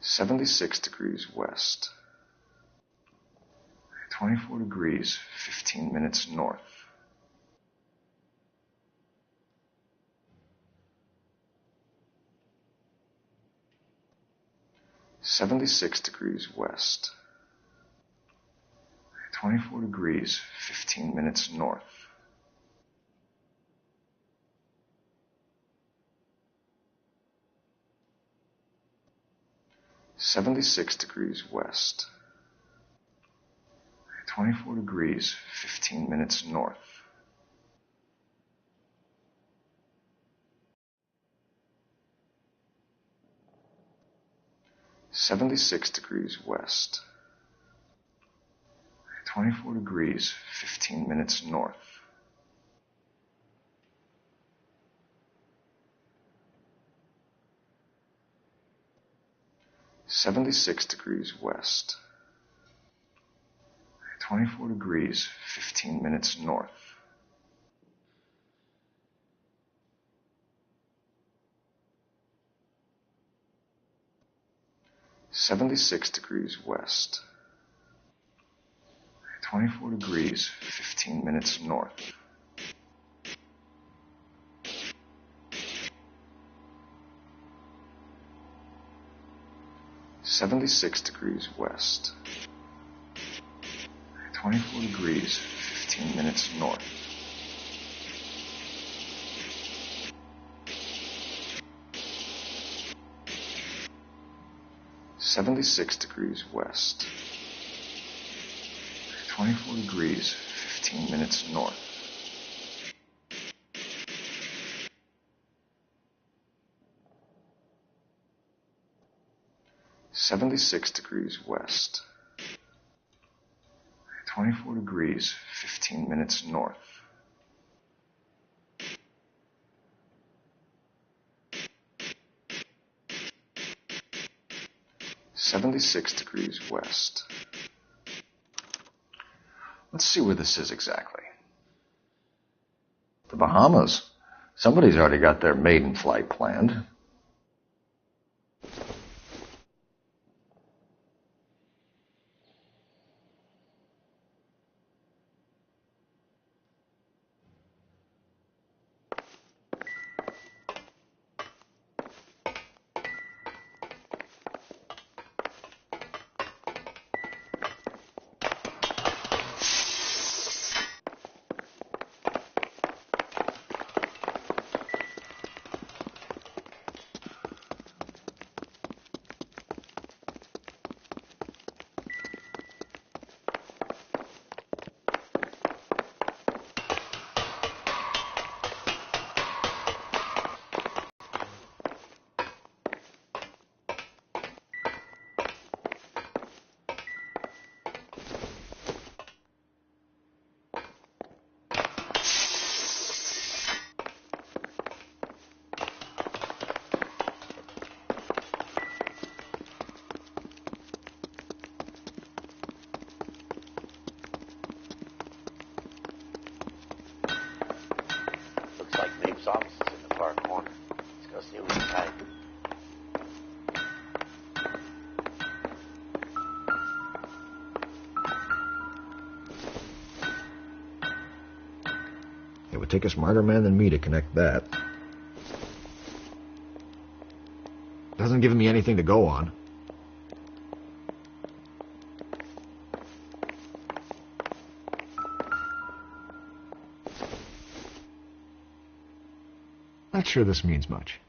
76 degrees west, 24 degrees, 15 minutes north. 76 degrees west, 24 degrees, 15 minutes north. 76 degrees west, 24 degrees, 15 minutes north. 76 degrees west, 24 degrees, 15 minutes north. 76 degrees west, 24 degrees, 15 minutes north. 76 degrees west, 24 degrees, 15 minutes north. 76 degrees west, 24 degrees, 15 minutes north. 76 degrees west, 24 degrees, 15 minutes north. 76 degrees west, 24 degrees, 15 minutes north. 76 degrees west. Let's see where this is exactly. The Bahamas. Somebody's already got their maiden flight planned. Offices in the far corner. Let's go see what we can. It would take a smarter man than me to connect that. Doesn't give me anything to go on. Not sure this means much.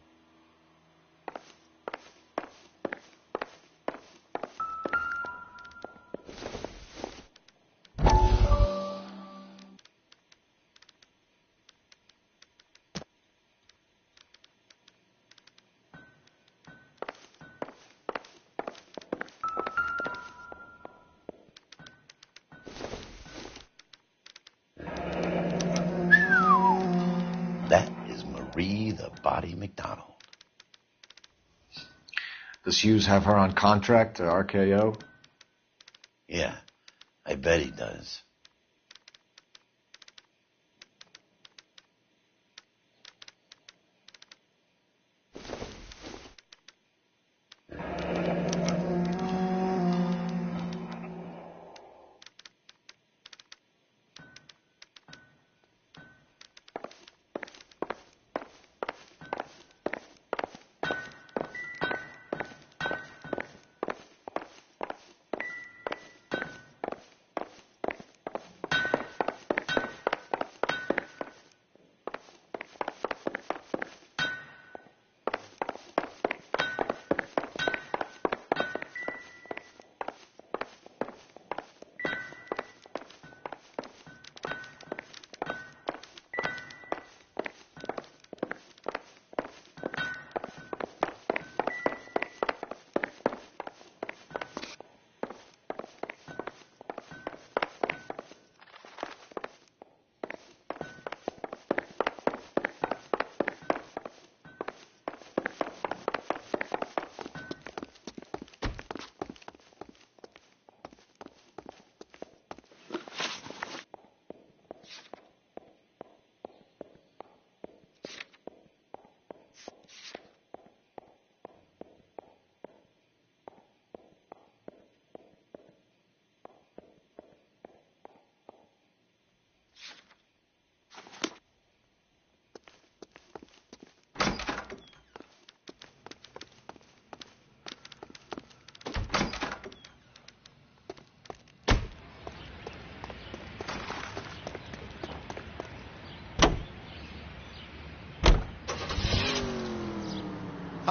That is Marie the Body McDonald. Does Hughes have her on contract to RKO? Yeah, I bet he does.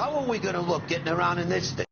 How are we gonna look getting around in this thing?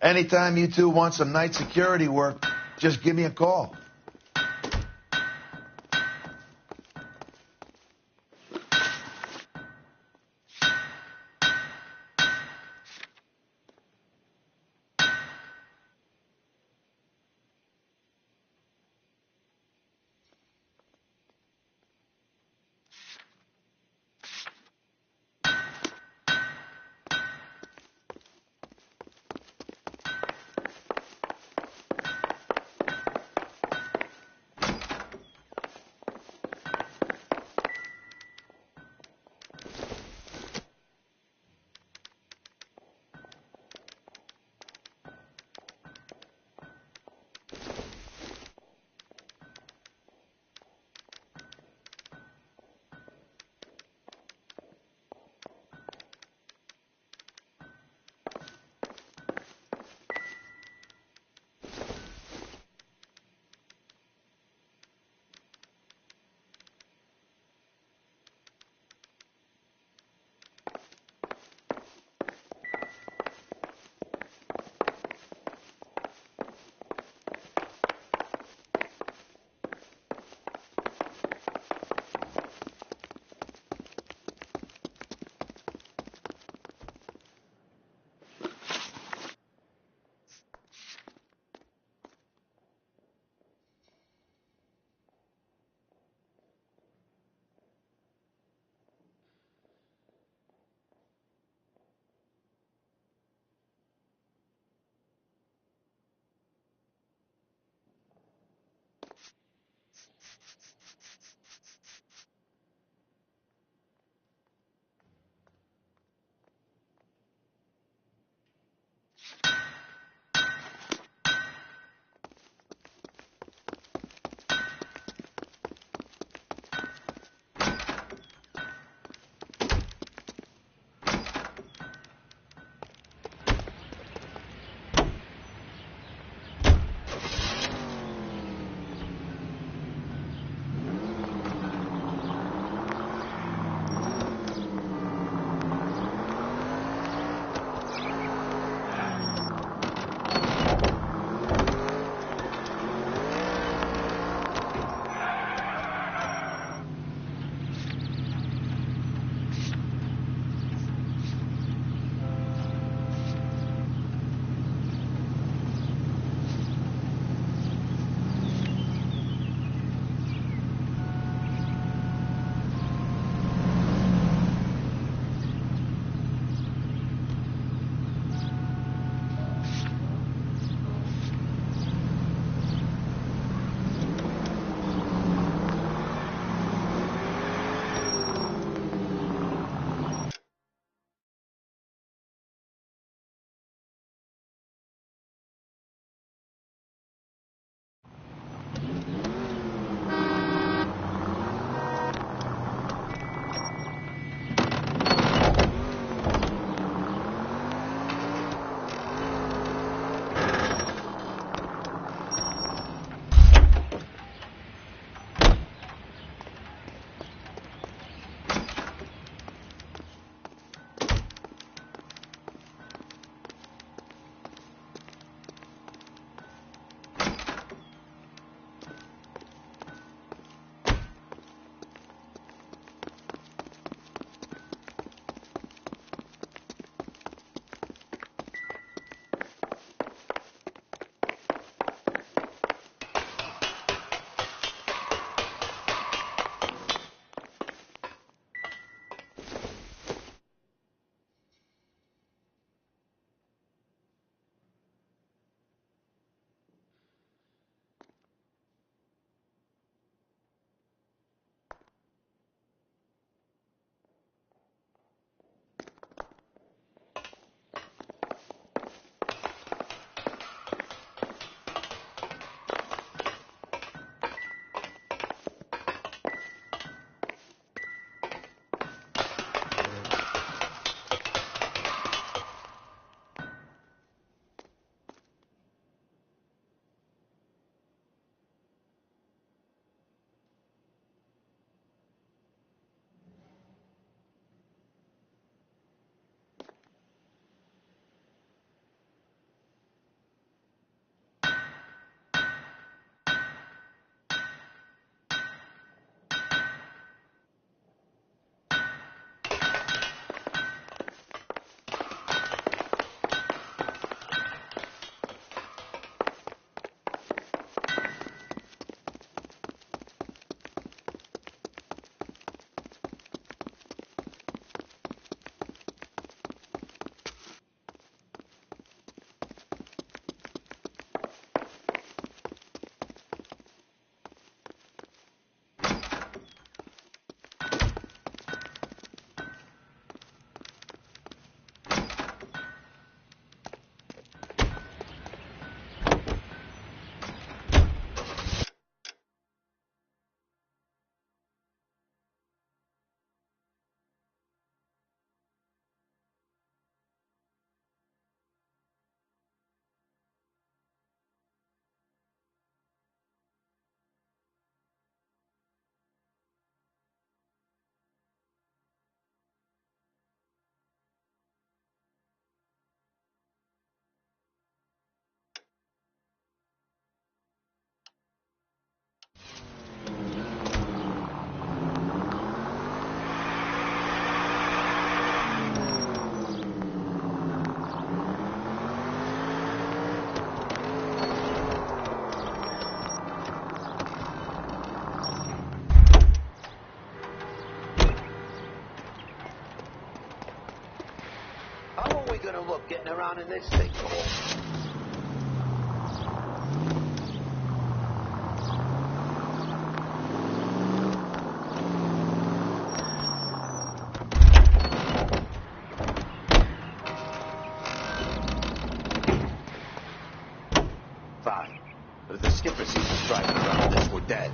Anytime you two want some night security work, just give me a call. look getting around in this thing? Fine. But if the skipper sees us driving around this, we're dead.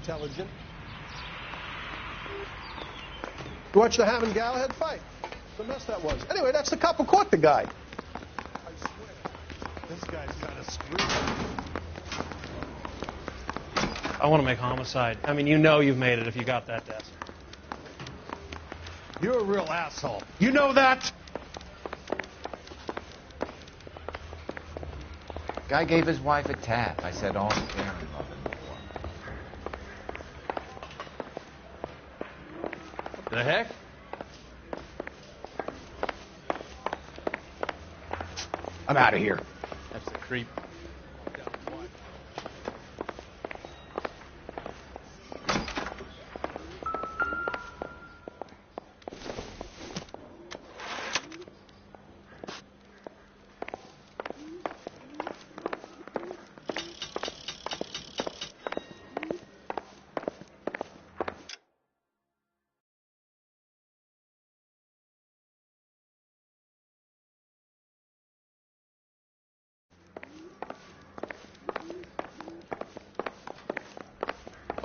Intelligent. You watch the Hammond Galahad fight. The mess that was. Anyway, that's the cop who caught the guy. I swear, this guy's got a screw. I want to make homicide. I mean, you know you've made it if you got that desk. You're a real asshole. You know that? Guy gave his wife a tap. I said, all fair in love and war. The heck? I'm out of here. That's the creep.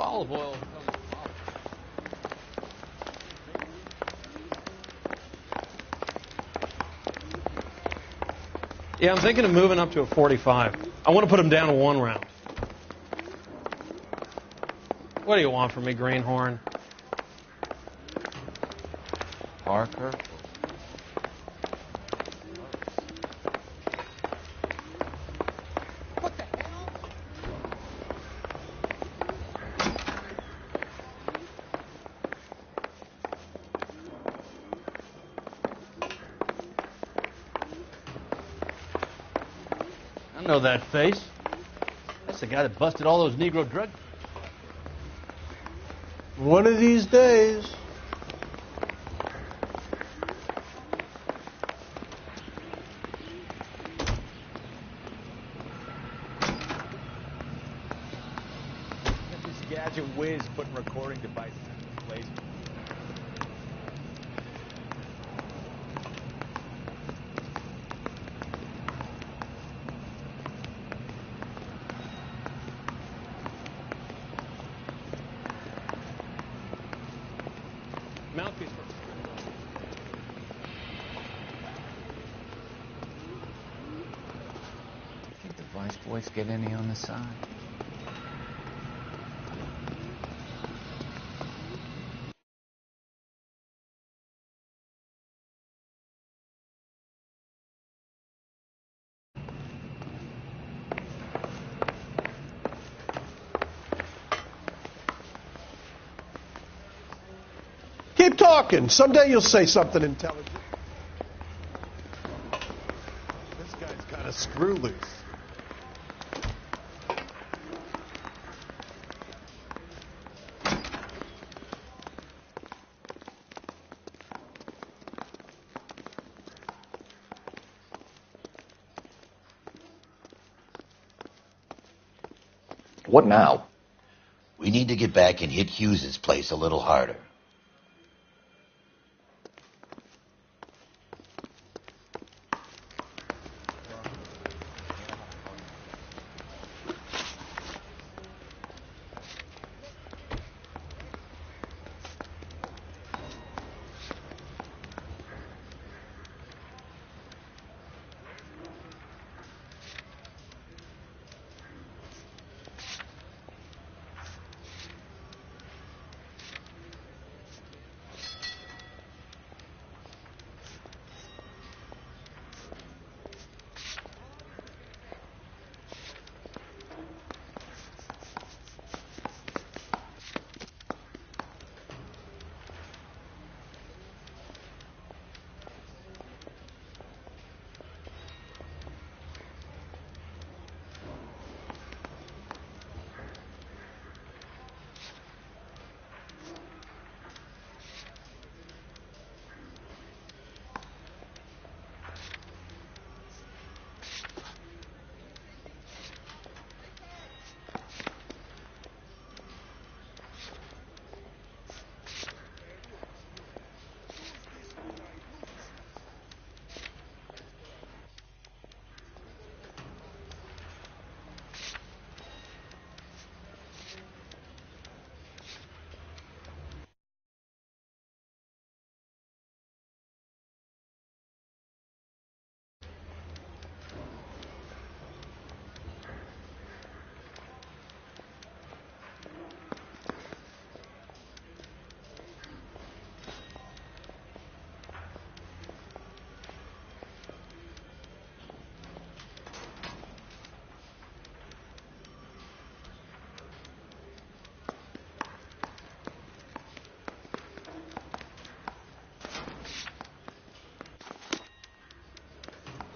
olive oil. Yeah, I'm thinking of moving up to a 45. I want to put him down to 1 round. What do you want from me, Greenhorn? Parker? I know that face. That's the guy that busted all those Negro drug. One of these days. This gadget whiz putting recording devices in place. Mouthpiece first. Think the Vice boys get any on the side? Keep talking. Someday you'll say something intelligent. This guy's kind of screw loose. What now? We need to get back and hit Hughes's place a little harder.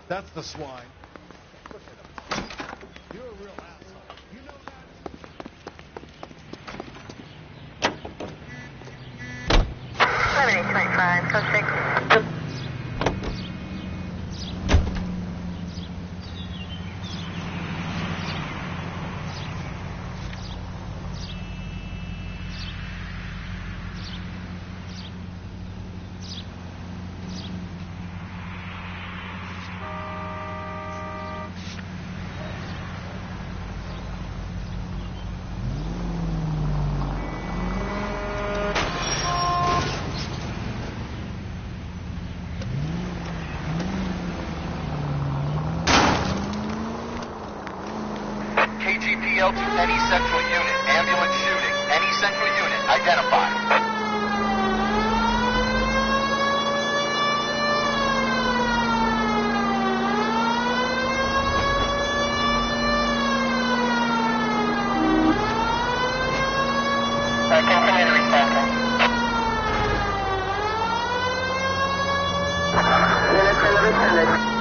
That's the swine. Look at him. You're a real asshole. You know that? 7825, code 6. to any central unit. Ambulance shooting. Any central unit. Identify. Continue to respond. Units in the vicinity.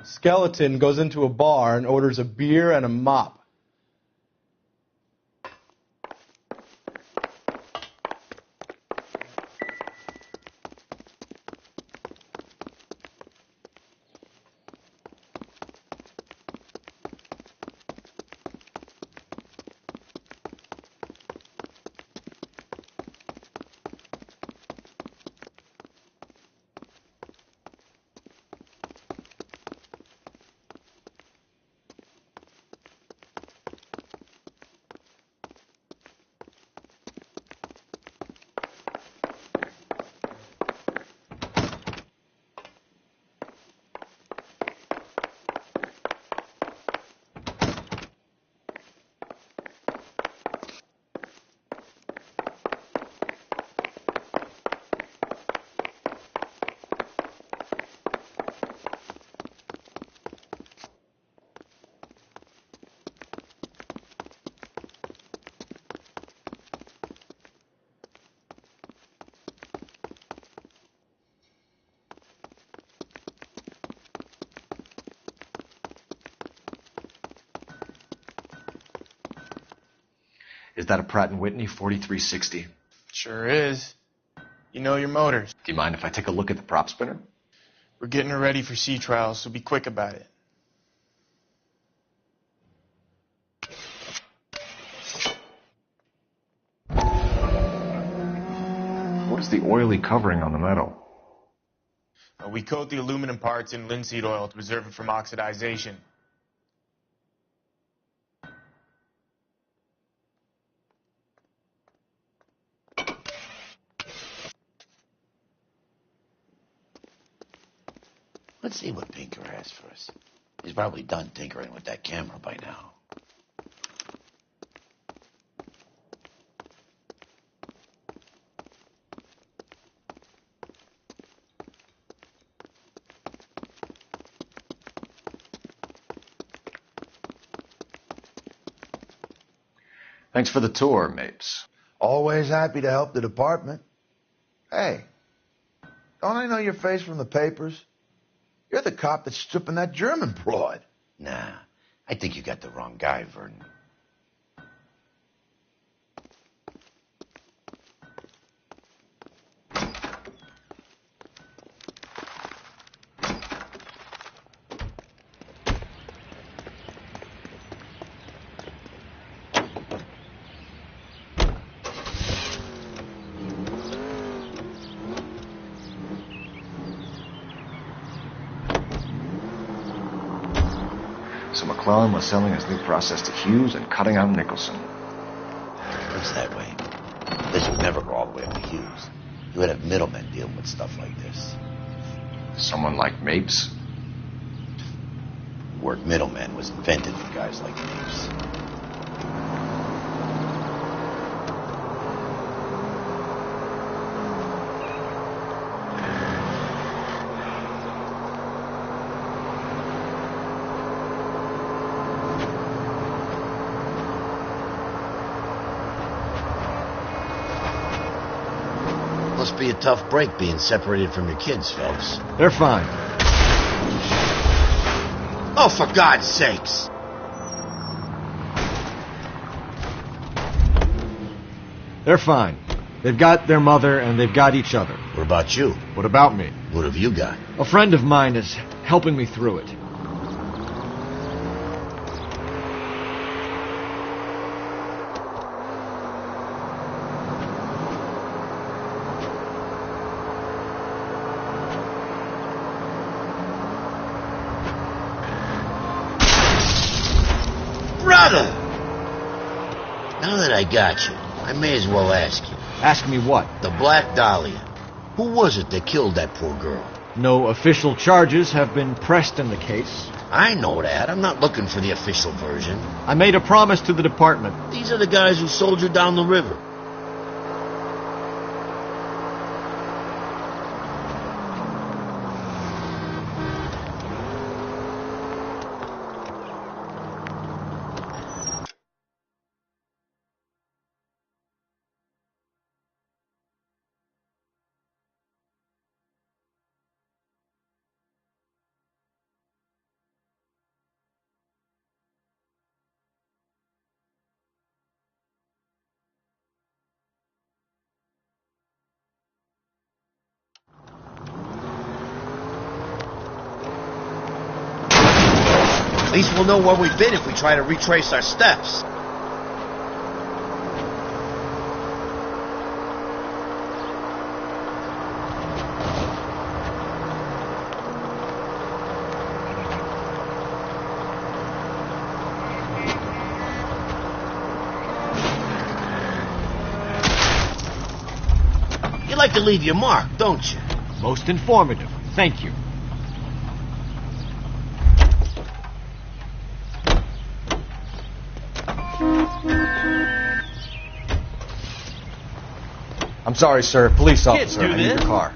Skeleton goes into a bar and orders a beer and a mop. Is that a Pratt & Whitney 4360? Sure is. You know your motors. Do you mind if I take a look at the prop spinner? We're getting her ready for sea trials, so be quick about it. What is the oily covering on the metal? We coat the aluminum parts in linseed oil to preserve it from oxidization. Let's see what Pinker has for us. He's probably done tinkering with that camera by now. Thanks for the tour, Mapes. Always happy to help the department. Hey, don't I know your face from the papers? You're the cop that's stripping that German broad. Nah, I think you got the wrong guy, Vernon. So McClellan was selling his new process to Hughes and cutting out Nicholson. Looks that way. This would never go all the way up to Hughes. You would have middlemen dealing with stuff like this. Someone like Mapes? The word middleman was invented for guys like Mapes. Must be a tough break being separated from your kids, Phelps. They're fine. Oh, for God's sakes! They're fine. They've got their mother and they've got each other. What about you? What about me? What have you got? A friend of mine is helping me through it. Brother! Now that I got you, I may as well ask you. Ask me what? The Black Dahlia. Who was it that killed that poor girl? No official charges have been pressed in the case. I know that. I'm not looking for the official version. I made a promise to the department. These are the guys who sold you down the river. At least we'll know where we've been if we try to retrace our steps. You like to leave your mark, don't you? Most informative. Thank you. I'm sorry, sir. Police officer. do I need your this. car.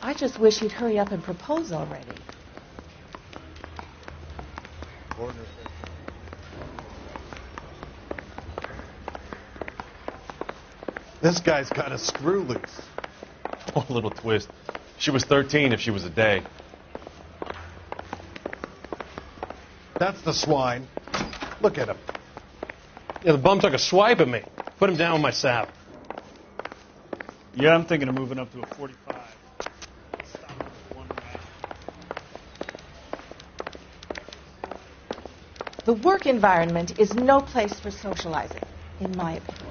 I just wish he'd hurry up and propose already. This guy's got a screw loose. Oh, a little twist. She was 13 if she was a day. That's the swine. Look at him. Yeah, the bum took a swipe at me. Put him down with my sap. Yeah, I'm thinking of moving up to a 45. The work environment is no place for socializing, in my opinion.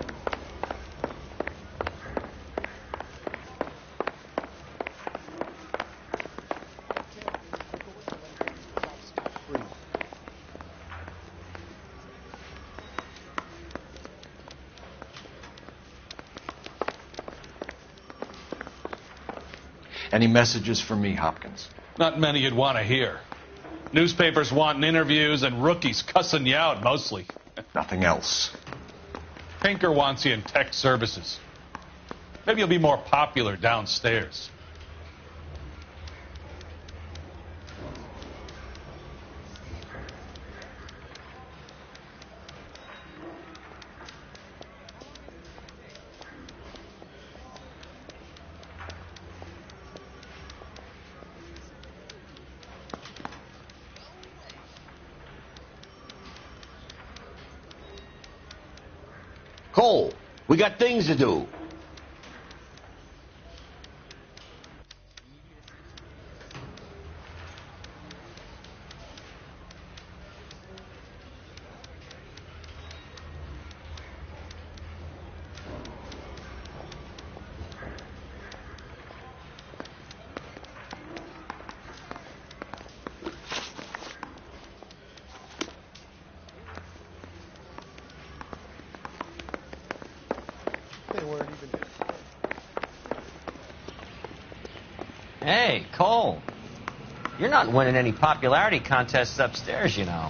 Any messages for me, Hopkins? Not many you'd want to hear. Newspapers wanting interviews and rookies cussing you out mostly. Nothing else. Pinker wants you in tech services. Maybe you'll be more popular downstairs. Cole, we got things to do. Hey, Cole. You're not winning any popularity contests upstairs, you know.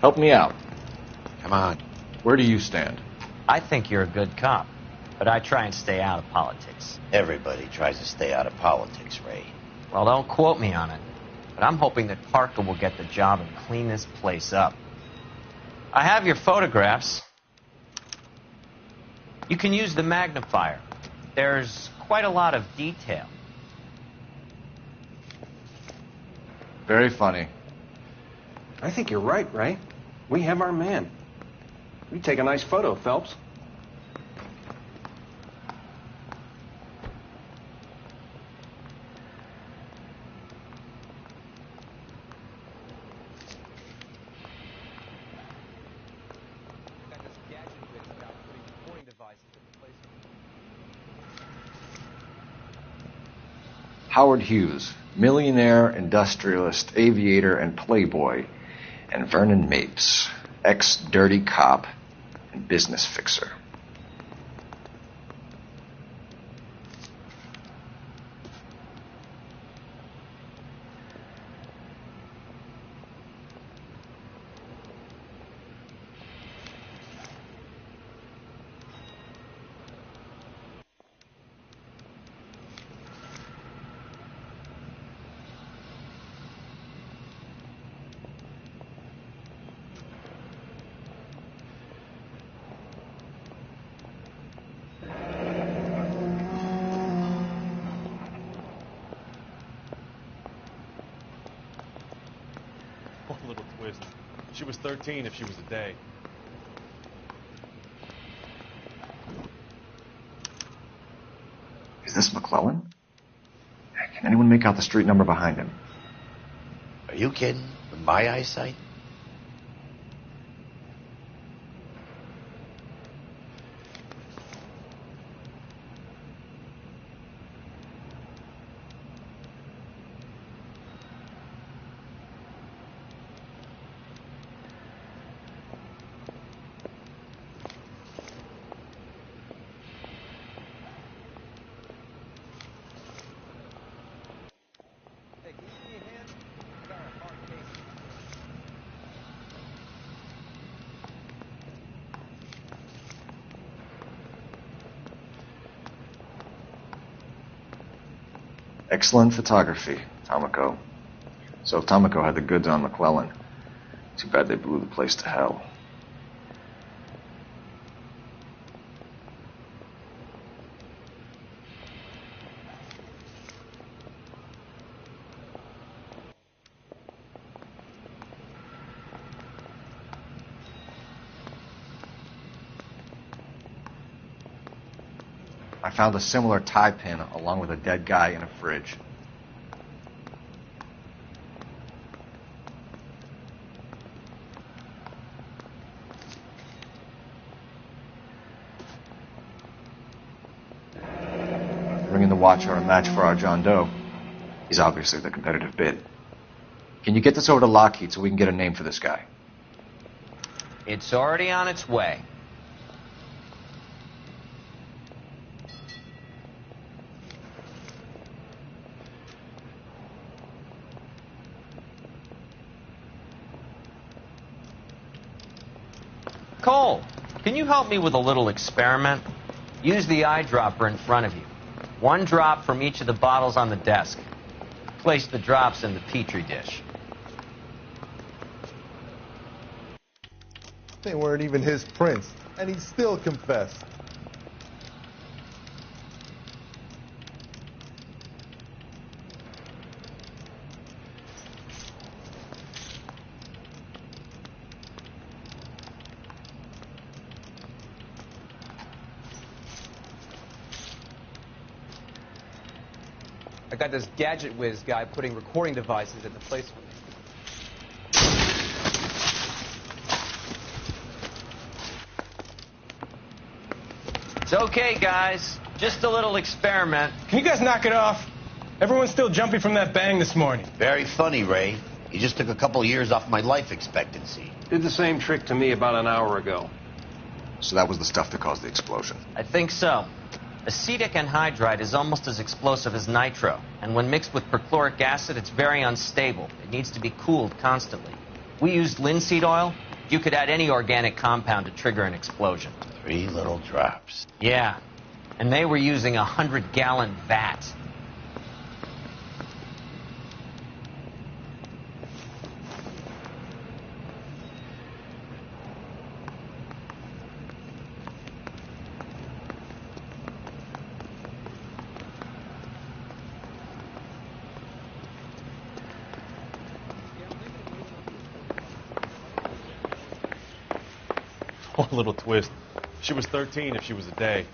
Help me out. Come on. Where do you stand? I think you're a good cop, but I try and stay out of politics. Everybody tries to stay out of politics, Ray. Well, don't quote me on it, but I'm hoping that Parker will get the job and clean this place up. I have your photographs. You can use the magnifier. There's quite a lot of detail. Very funny. I think you're right, Ray. We have our man. You take a nice photo, Phelps. Howard Hughes, millionaire, industrialist, aviator, and playboy, and Vernon Mapes, ex-dirty cop and business fixer. Oh, a little twist. She was 13 if she was a day. Is this McClellan? Can anyone make out the street number behind him? Are you kidding? With my eyesight? Excellent photography, Tomoko. So if Tomoko had the goods on McClellan, too bad they blew the place to hell. I found a similar tie pin along with a dead guy in a fridge. Bringing the Watcher a match for our John Doe. He's obviously the competitive bid. Can you get this over to Lockheed so we can get a name for this guy? It's already on its way. Cole, can you help me with a little experiment? Use the eyedropper in front of you. One drop from each of the bottles on the desk. Place the drops in the Petri dish. They weren't even his prints, and he still confessed. I got this gadget whiz guy putting recording devices at the place for me. It's okay, guys. Just a little experiment. Can you guys knock it off? Everyone's still jumping from that bang this morning. Very funny, Ray. You just took a couple years off my life expectancy. Did the same trick to me about an hour ago. So that was the stuff that caused the explosion. I think so. Acetic anhydride is almost as explosive as nitro, and when mixed with perchloric acid, it's very unstable. It needs to be cooled constantly. We used linseed oil. You could add any organic compound to trigger an explosion. 3 little drops. Yeah, and they were using a 100-gallon vat. Oh, a little twist. She was 13 if she was a day.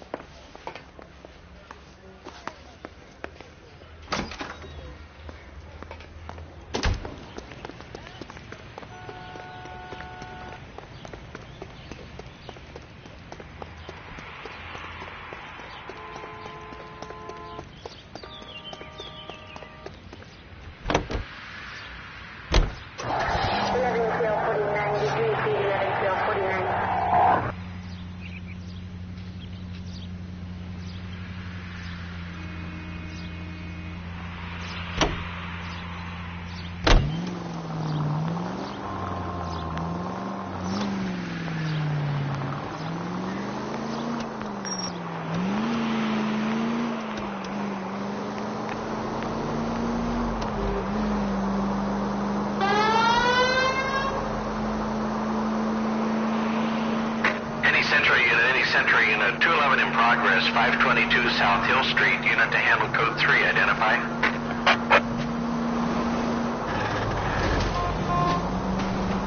Century Unit 211 in progress, 522 South Hill Street, unit to handle code 3, identify.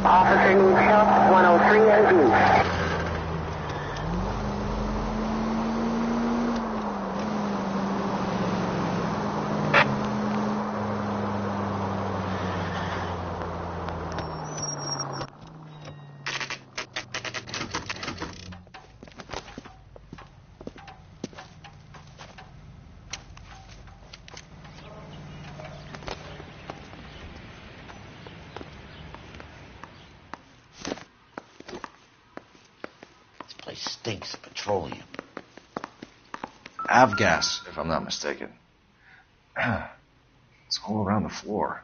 Officer needs help, 103 NG. Place stinks of petroleum. Avgas, if I'm not mistaken. It's all around the floor.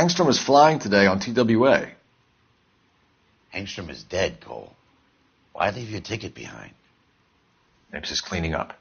Hangstrom is flying today on TWA. Hangstrom is dead, Cole. Why leave your ticket behind? Nips is cleaning up.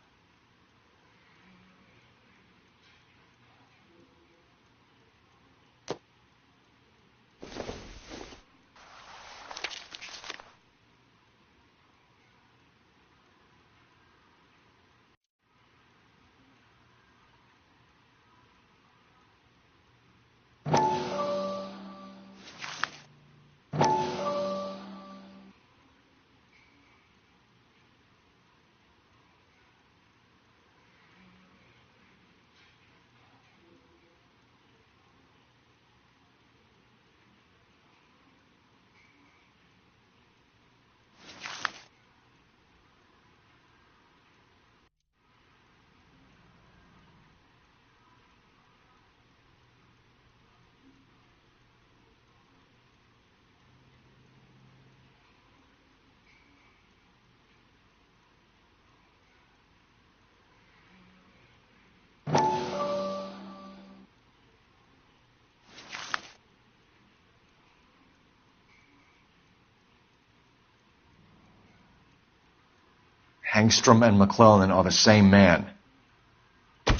Hangstrom and McClellan are the same man. The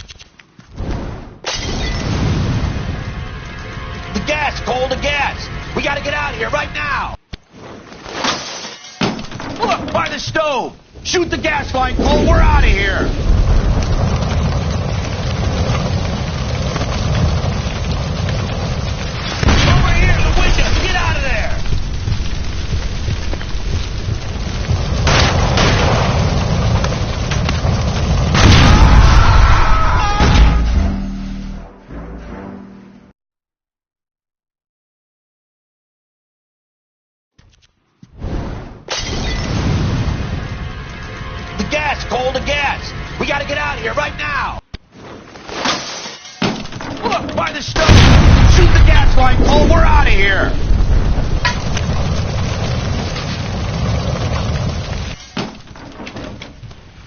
gas, Cole, the gas! We gotta get out of here right now! Look, by the stove! Shoot the gas line, Cole, we're out of here! Over here, the window! Get out of there! Gas, Cole, the gas! We gotta get out of here right now! Look, by the stove! Shoot the gas line, Cole, we're out of here!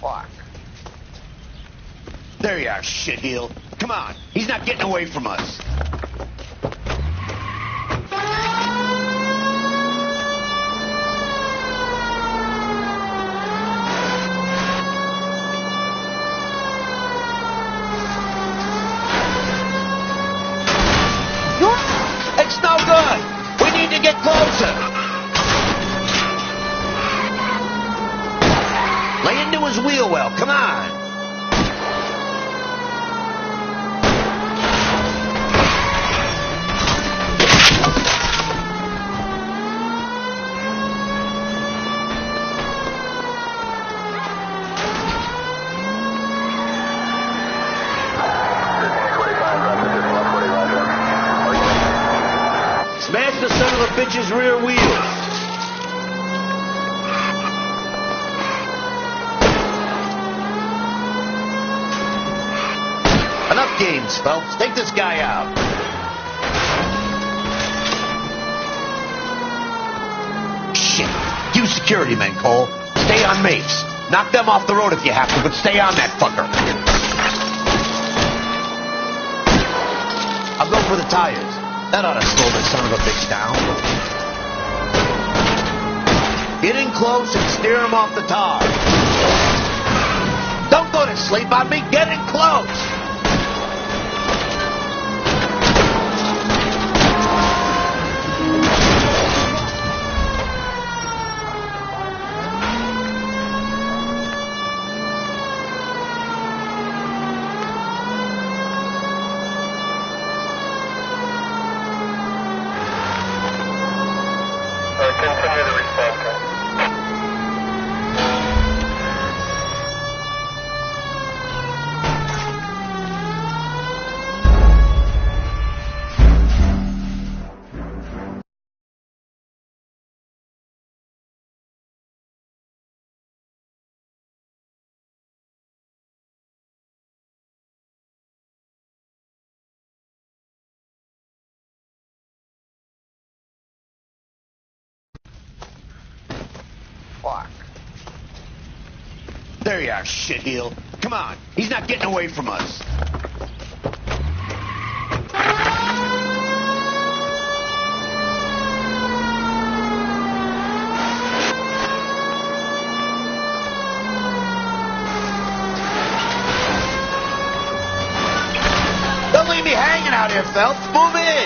Fuck. There you are, shitheel. Come on, he's not getting away from us. It's no good! We need to get closer! Lay into his wheel well, come on! Smash the son of a bitch's rear wheel. Enough games, folks. Take this guy out. Shit. You security men, Cole. Stay on Mapes. Knock them off the road if you have to, but stay on that fucker. I'll go for the tires. That ought to slow the son of a bitch down. Get in close and steer him off the tar. Don't go to sleep on me. Get in close. Continue to respond. Fuck. There you are, shitheel. Come on. He's not getting away from us. out here, Phelps. Move in.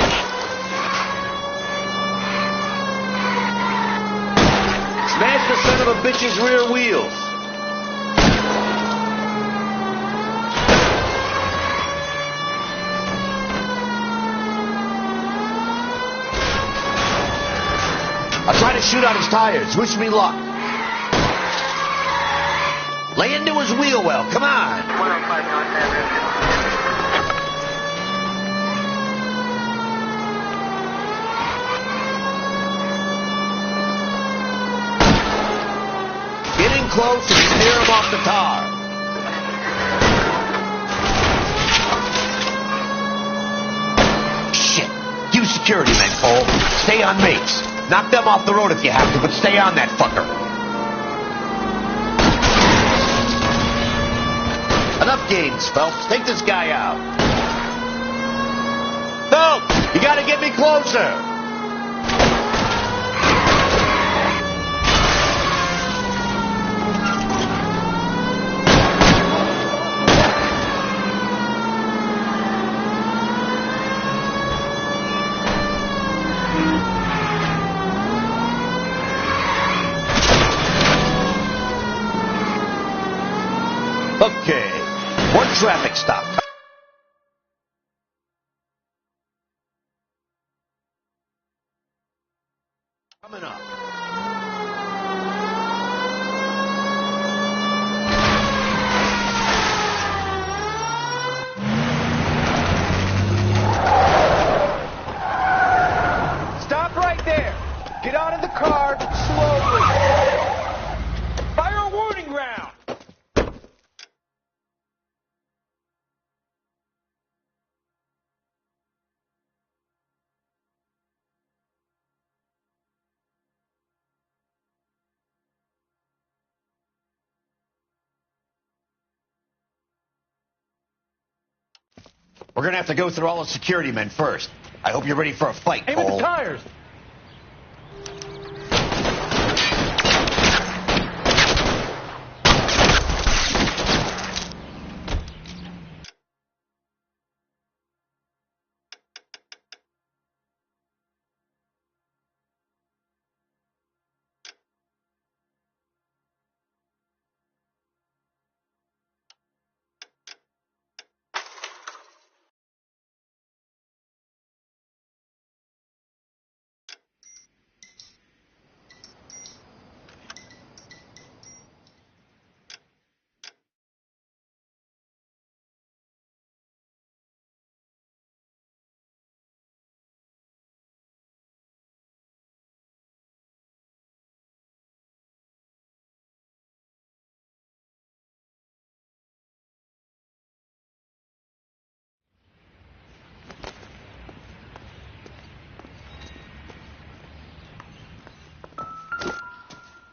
Smash the son of a bitch's rear wheels. I'll try to shoot out his tires. Wish me luck. Lay into his wheel well. Come on. 105 North Avenue. Get in close and steer him off the tar. Shit. Use security men, Cole. Stay on mates. Knock them off the road if you have to, but stay on that fucker. Enough games, Phelps. Take this guy out. Phelps, you gotta get me closer. Okay, one traffic stop. Coming up. Stop right there. Get out of the car slowly. Fire a warning round. We're gonna have to go through all the security men first. I hope you're ready for a fight, Aim at Cole. the tires.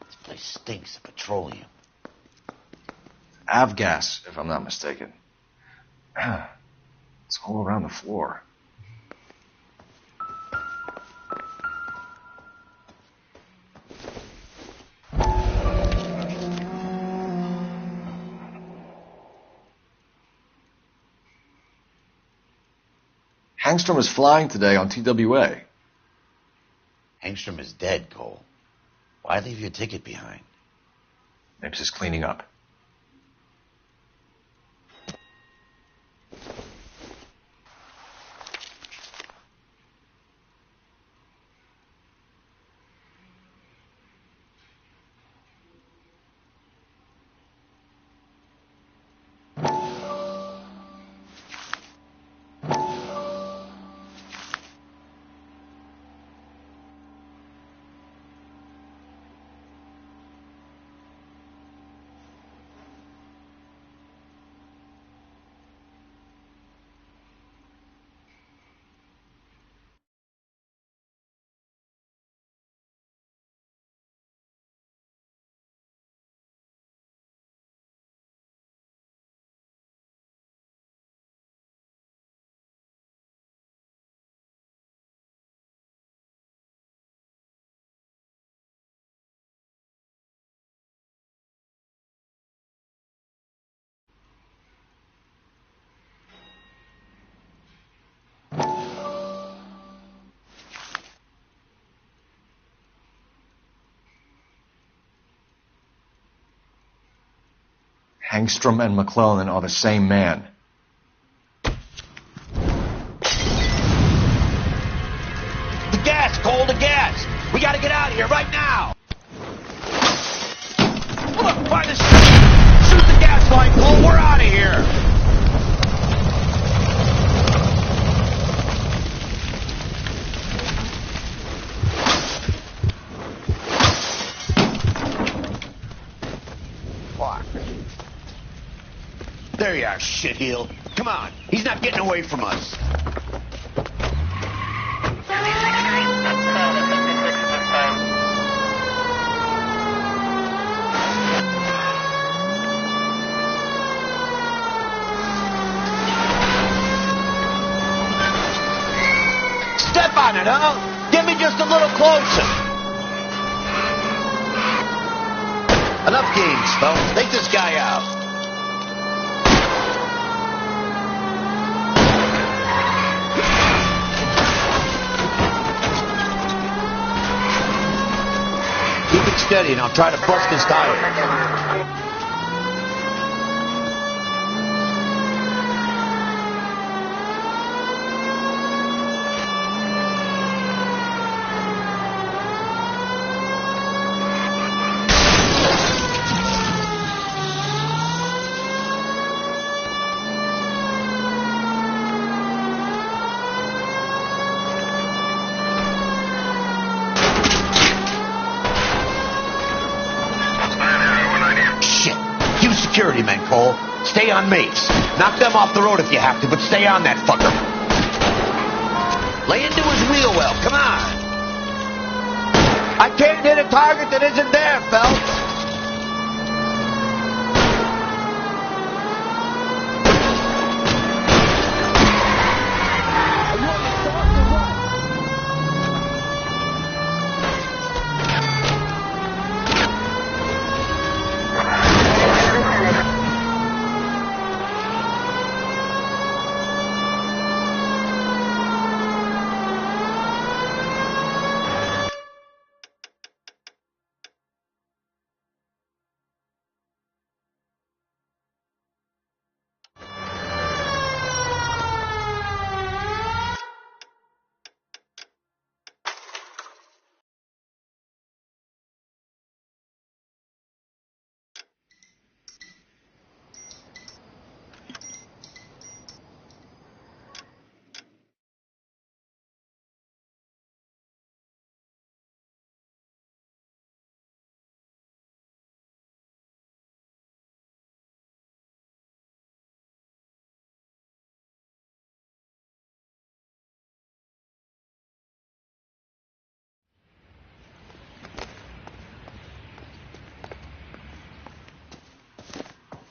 This place stinks of petroleum. Avgas, if I'm not mistaken. It's all around the floor. Hangstrom is flying today on TWA. Hangstrom is dead, Cole. Why leave your ticket behind? Maybe just cleaning up. Hangstrom and McClellan are the same man. The gas, Cole, the gas! We gotta get out of here right now! Look, by the shoot the gas line, Cole, we're out of here! Fuck. There you are, shitheel. Come on, he's not getting away from us. Step on it, huh? Get me just a little closer. Enough games, fellas. Take this guy out. Keep it steady and I'll try to bust his tire. Security men, Cole. Stay on Mapes. Knock them off the road if you have to, but stay on that fucker. Lay into his wheel well. Come on. I can't hit a target that isn't there, Phelps.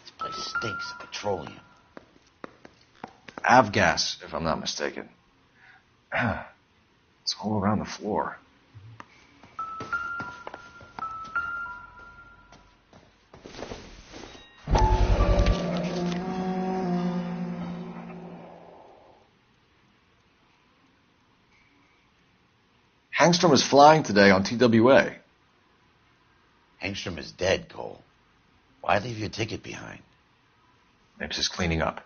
This place stinks of petroleum. Avgas, if I'm not mistaken. It's all around the floor. Hangstrom is flying today on TWA. Hangstrom is dead, Cole. Why leave your ticket behind? Mapes is cleaning up.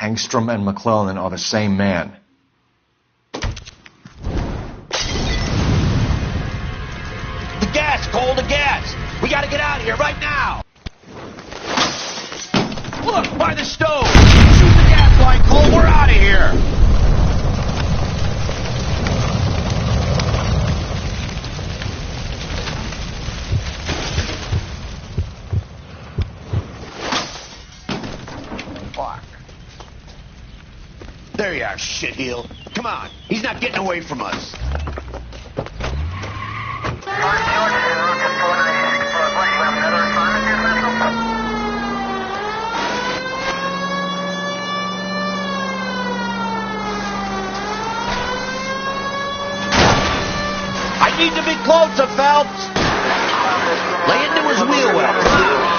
Hangstrom and McClellan are the same man. The gas, Cole, the gas! We gotta get out of here right now! Look, by the stove! Shoot the gas line, Cole, we're out of here! Fuck. There you are, shitheel. Come on, he's not getting away from us. I need to be closer, Phelps. Lay into his wheel well. Come on.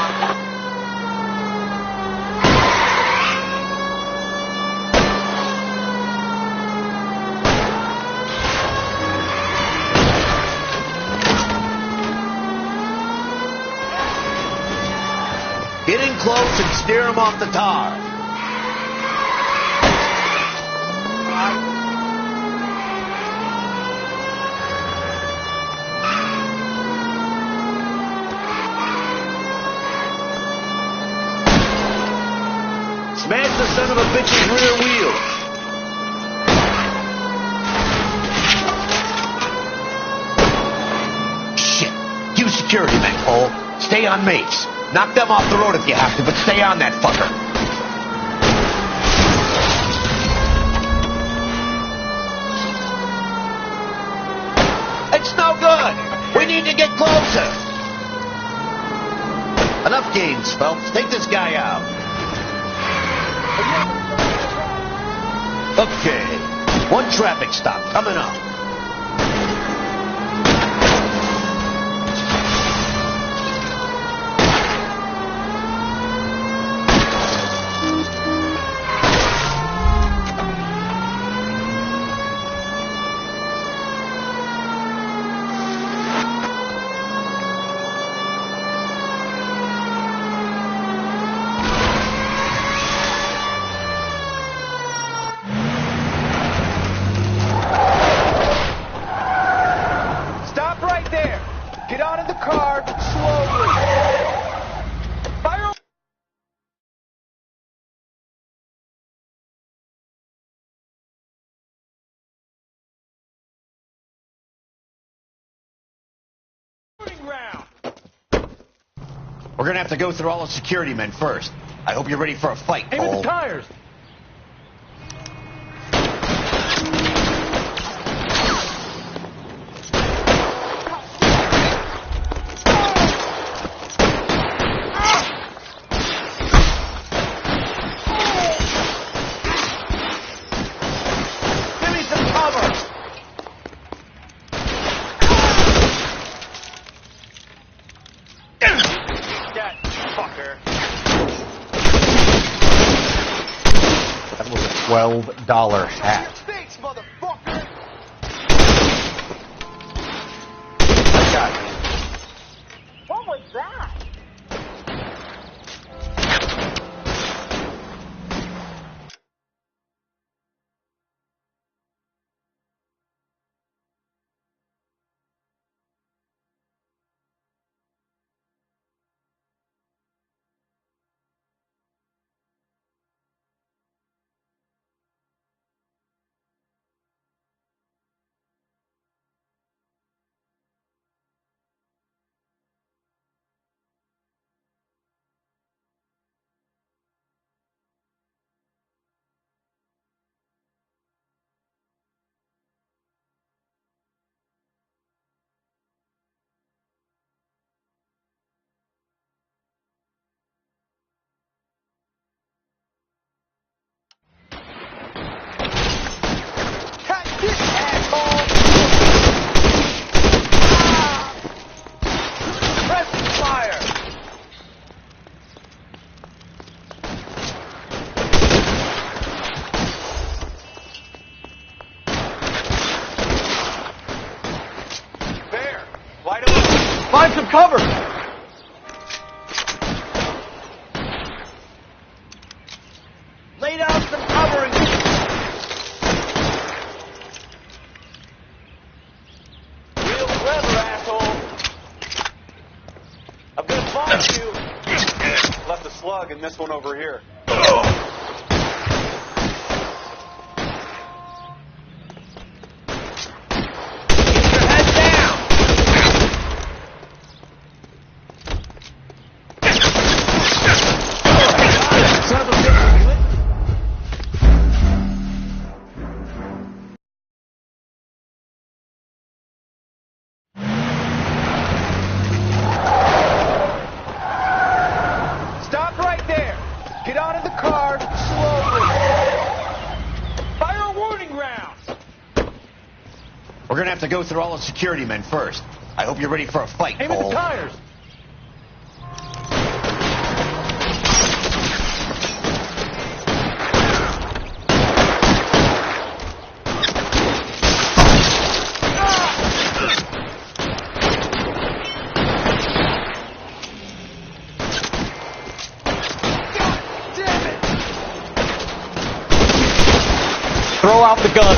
Get in close and steer him off the tar. Smash the son of a bitch's rear wheel. Shit. You security men, Cole. Stay on mates. Knock them off the road if you have to, but stay on that fucker. It's no good. We need to get closer. Enough games, Phelps. Take this guy out. Okay. One traffic stop coming up. We're gonna have to go through all the security men first. I hope you're ready for a fight, Cole. Aim at the tires! Give me some cover! That was a $12 hat. Thanks, motherfucker! I got it. What was that? Find some cover! Lay Lay down some covering. Real clever, asshole. I'm gonna find you. Left a slug in this one over here. Stop right there. Get out of the car slowly. Fire a warning round. We're gonna have to go through all the security men first. I hope you're ready for a fight, Aim at Cole. the tires. Throw out the gun.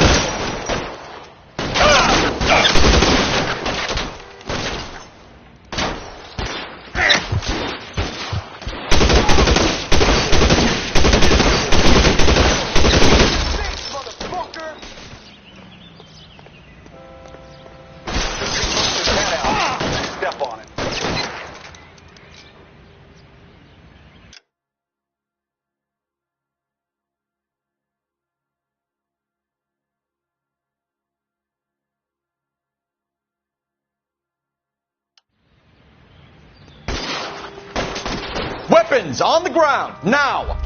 Step on it. Weapons on the ground, now!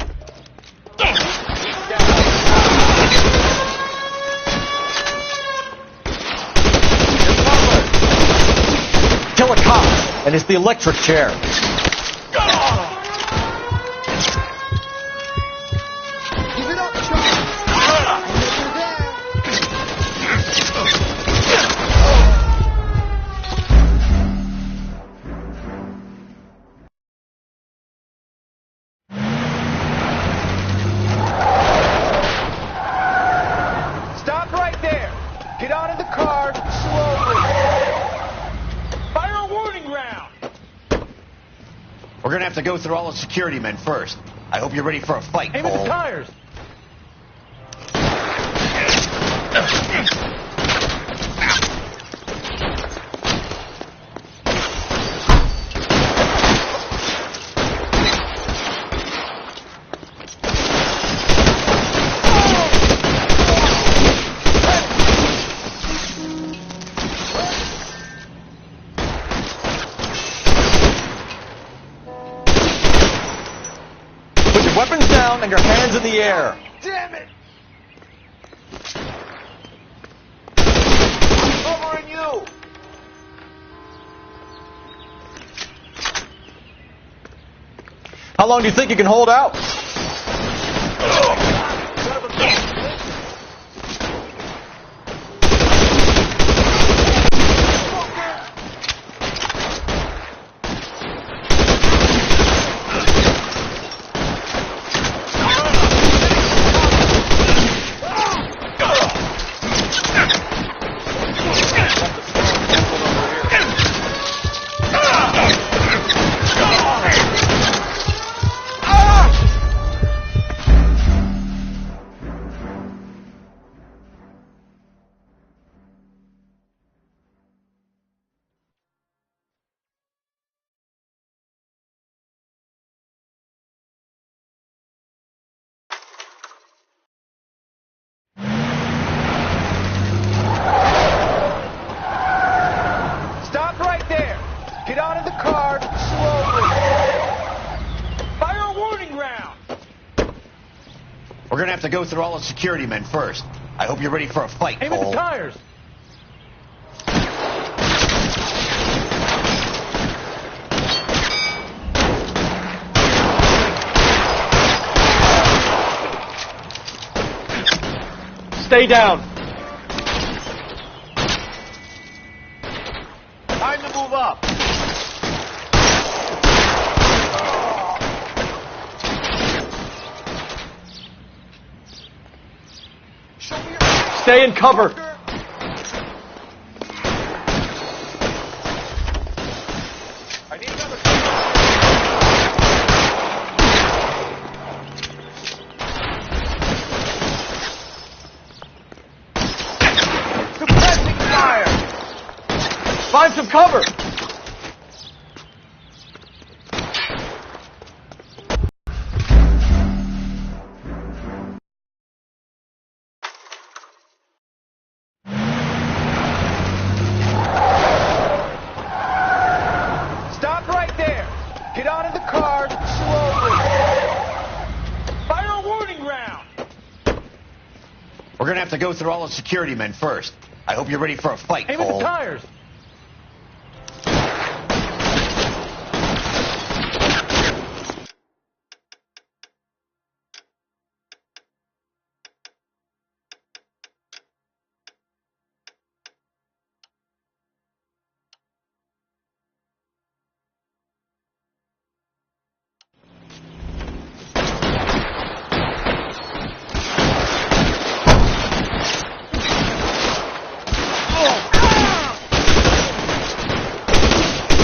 Kill a cop, and it's the electric chair. Stop right there. Get out of the car slowly. Fire a warning round. We're gonna have to go through all the security men first. I hope you're ready for a fight, Aim at Cole. the tires. Put your weapons down and your hands in the air. Damn it. I'm covering you. How long do you think you can hold out? Stop right there. Get out of the car slowly. Fire a warning round. We're gonna have to go through all the security men first. I hope you're ready for a fight, Aim at Cole. the tires. Stay down. Time to move up. Stay in cover. Suppressing fire! Find some cover. Stop right there! Get out of the car slowly! Fire a warning round! We're gonna have to go through all the security men first. I hope you're ready for a fight, Aim at Cole. the tires!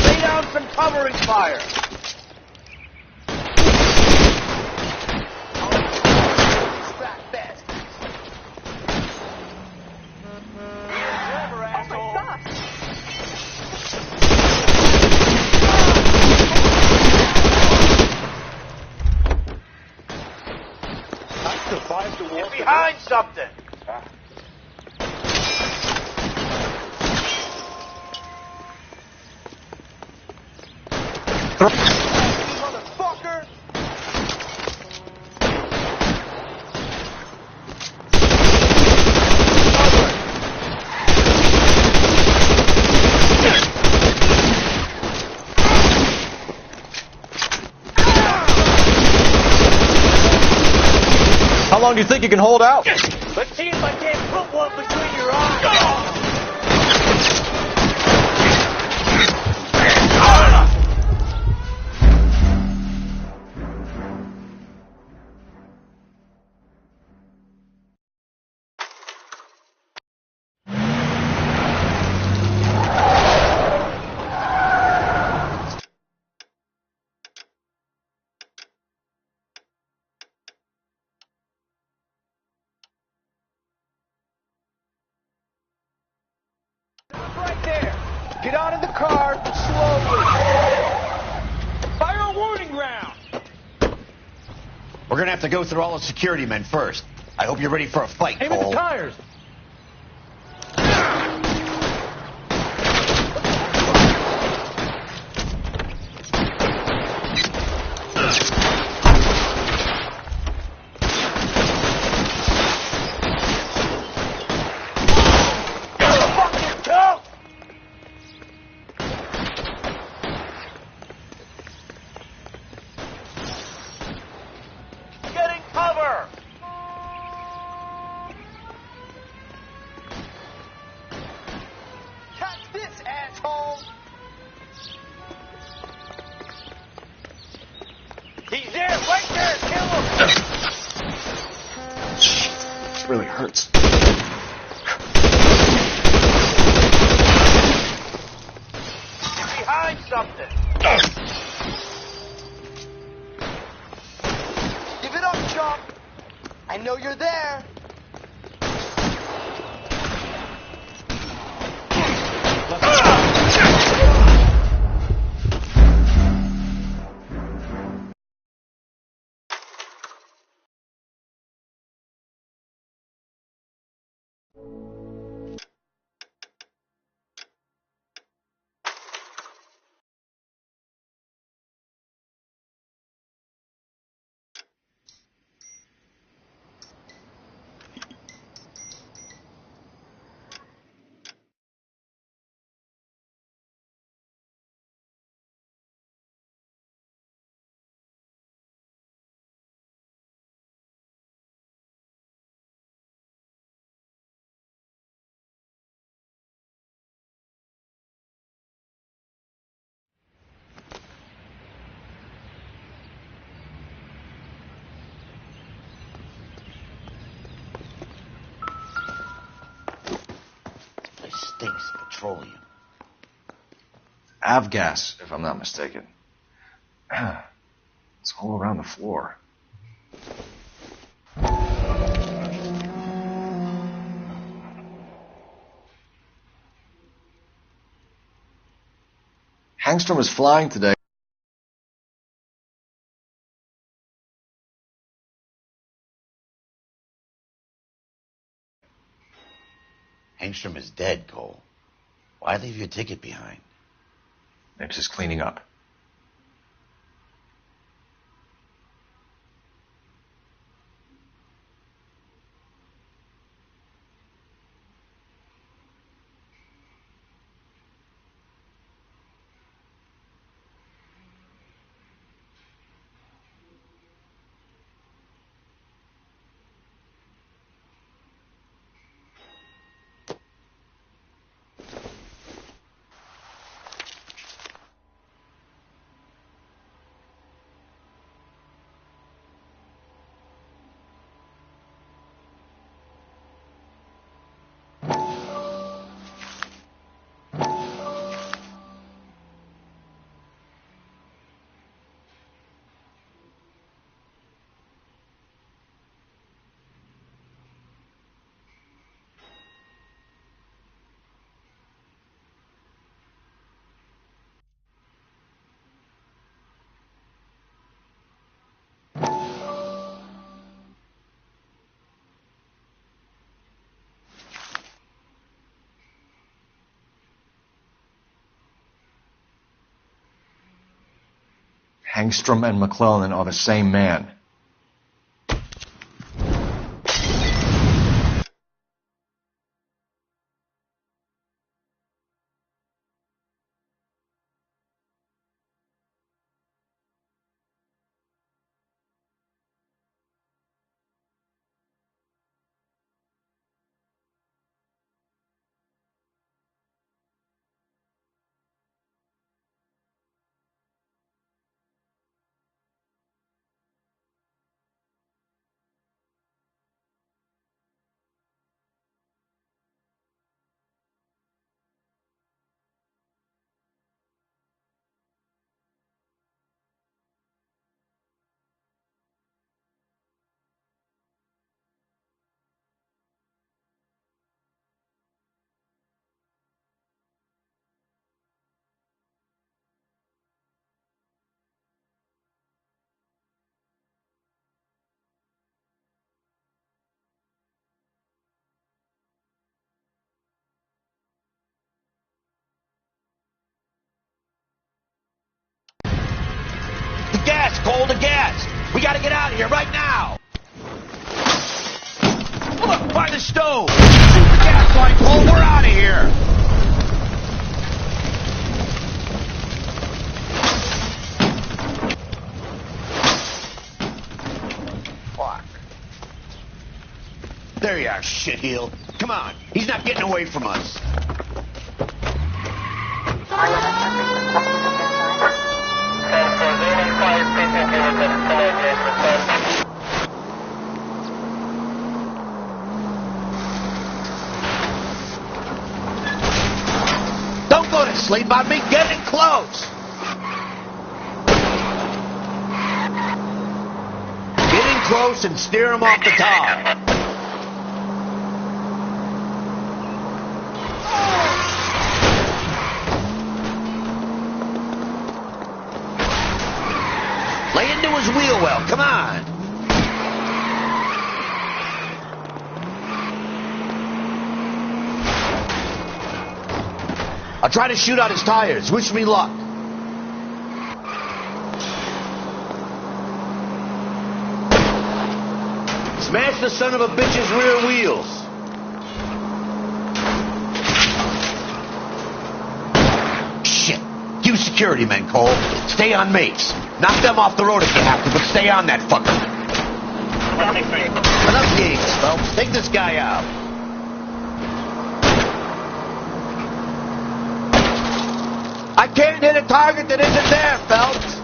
Lay down some covering fire! Get behind something! Motherfucker! How long do you think you can hold out? Let's see if I can't put one between your eyes! Right there! Get out of the car slowly! Fire a warning round! We're gonna have to go through all the security men first. I hope you're ready for a fight, Aim at Cole. the tires! Fucking tough! Getting cover! Catch this, asshole! He's there, right there, kill him! It really hurts. Get behind something! Give it up, chump! I know you're there! petroleum. Avgas, if I'm not mistaken. It's all around the floor. Hangstrom is flying today. Hangstrom is dead, Cole. Why leave your ticket behind? Maybe just cleaning up. Hangstrom and McClellan are the same man. The gas, Cole, the gas! We gotta get out of here right now! Look, by the stove! Shoot the gas line, Cole, we're out of here! Fuck. There you are, shitheel. Come on, he's not getting away from us. Don't go to sleep on me. Get in close. Get in close and steer him off the top. Lay into his wheel well. Come on. I'll try to shoot out his tires. Wish me luck. Smash the son of a bitch's rear wheels. Shit. You security men, Cole. Stay on mates. Knock them off the road if you have to, but stay on that fucker. Enough games, folks. Take this guy out. I can't hit a target that isn't there, Phelps.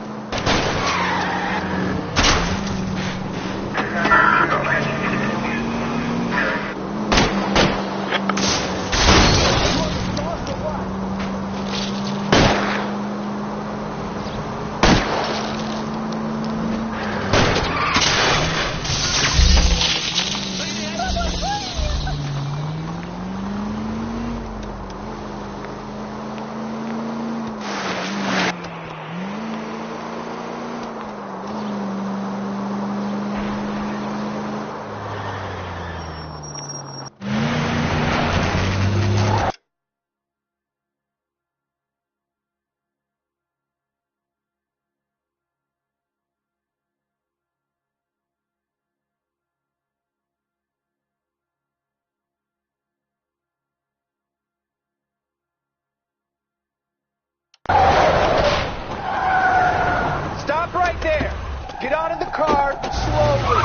Get out of the car slowly.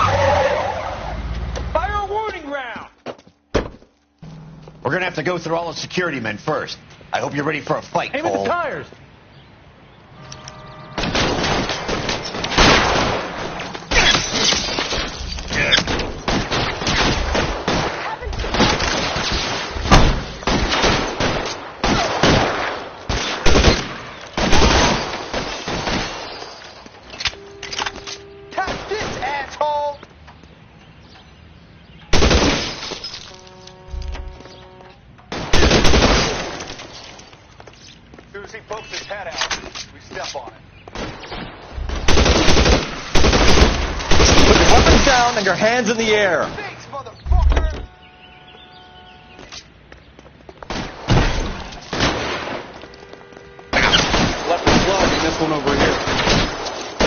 Fire a warning round. We're gonna have to go through all the security men first. I hope you're ready for a fight, Aim at Cole. the tires. He pokes his head out. We step on it. Put your weapons down and your hands in the air. Thanks, motherfucker! Left the plug and this one over here.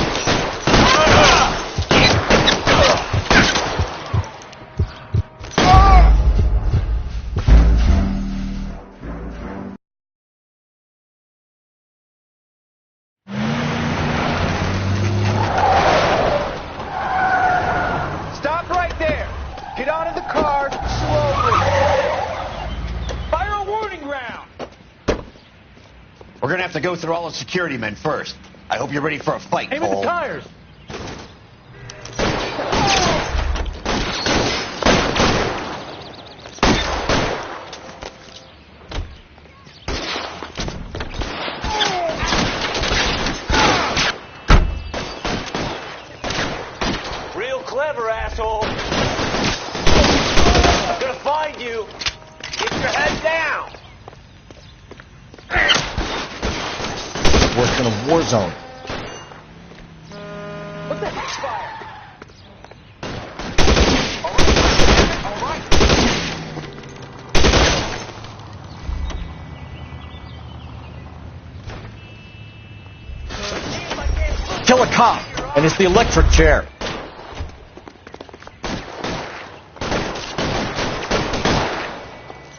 Stop right there. Get out of the car slowly. Fire a warning round. We're gonna have to go through all the security men first. I hope you're ready for a fight, Aim at Cole. the tires. Real clever, asshole. I'm gonna find you. Get your head down. Works in a war zone. What the heck's fire? All right. Kill a cop, and it's the electric chair.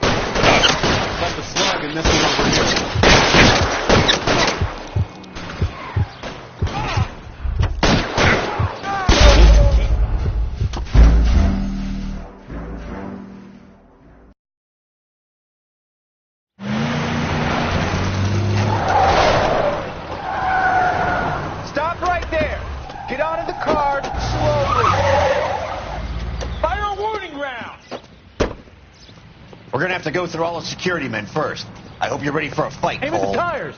Left the slug and this one over here. Stop right there. Get out of the car slowly. Fire a warning round. We're gonna have to go through all the security men first. I hope you're ready for a fight, Aim at Cole. the tires.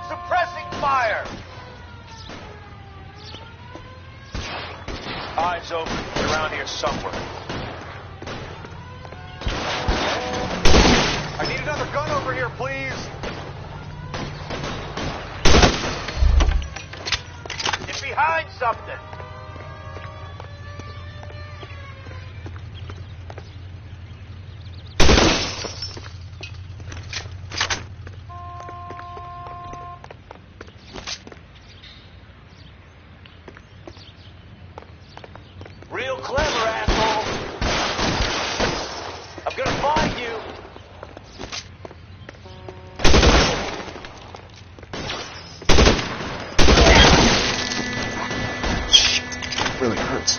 Suppressing fire! Eyes open. You're around here somewhere. I need another gun over here, please. Get behind something. Real clever, asshole. I'm gonna find you. Really hurts.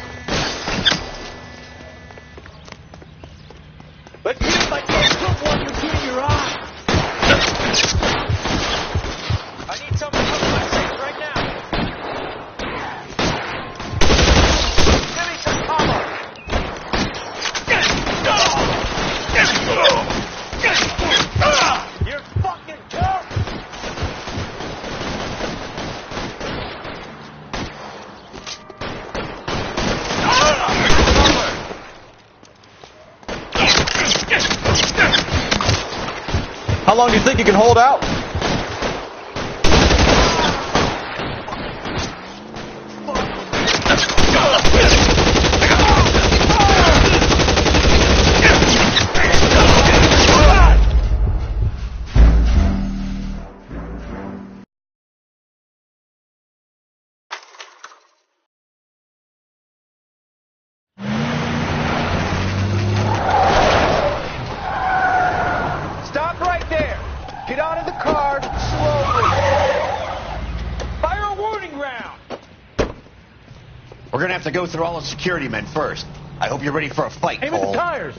Let's see if I can't put one between your eyes. I need something to put my face right now. Give me some cover. You're fucking tough. How long do you think you can hold out? We're gonna have to go through all the security men first. I hope you're ready for a fight, Aim at Cole. the tires.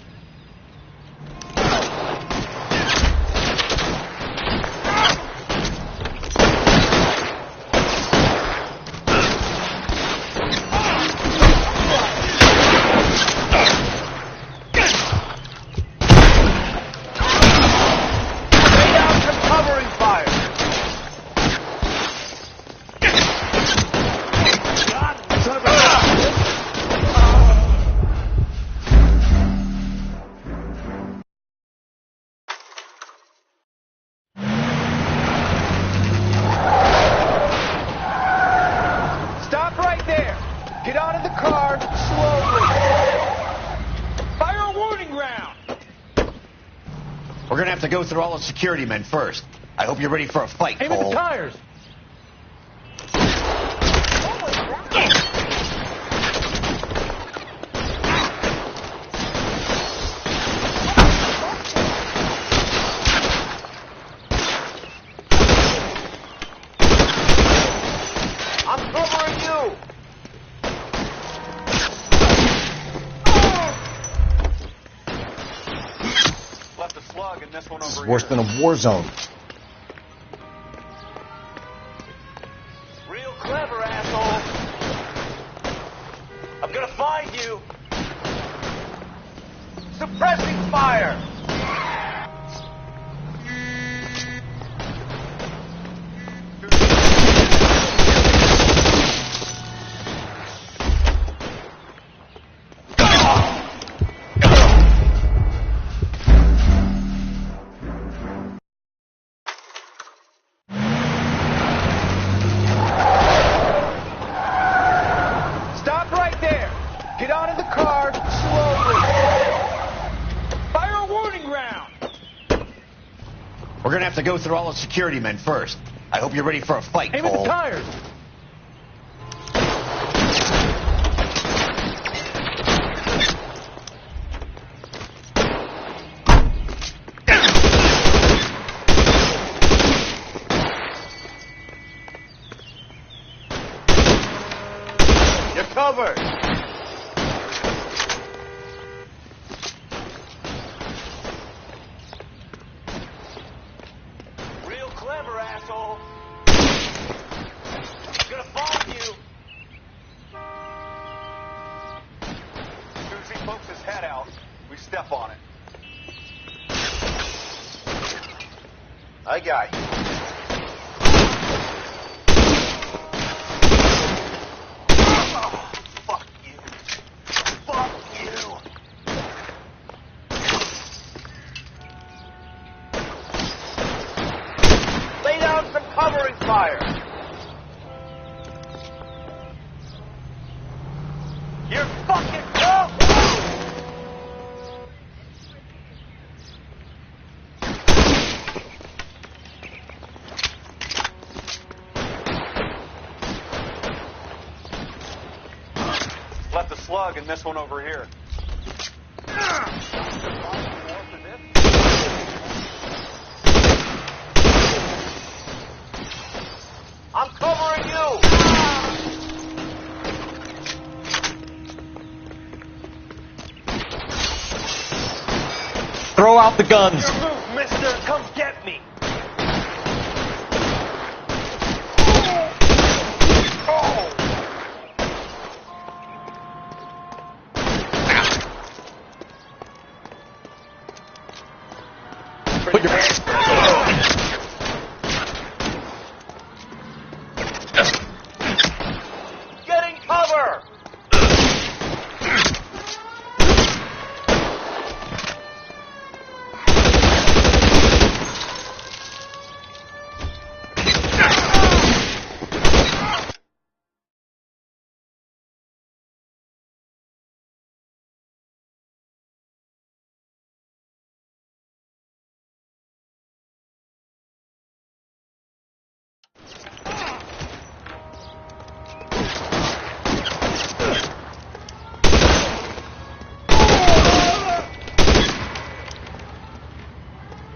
Stop right there. Get out of the car slowly. Fire a warning round. We're gonna have to go through all the security men first. I hope you're ready for a fight, Aim at Cole. the tires. I'm covering you. Left a slug in this one This is over worse here. than a war zone. Real clever, asshole. I'm gonna find you. Suppressing fire. Stop right there. Get out of the car slowly. Fire a warning round. We're gonna have to go through all the security men first. I hope you're ready for a fight, Aim at Cole. the tires. You're covered. Real clever, asshole. I'm gonna find you. As soon as he pokes his head out, we step on it. I got you. Fuck you. Fuck you. Lay down some covering fire. You're fucking up. Left a slug in this one over here. I'm covering you. Throw out the guns. Your move, mister. Come get me. Put your hands. Getting cover.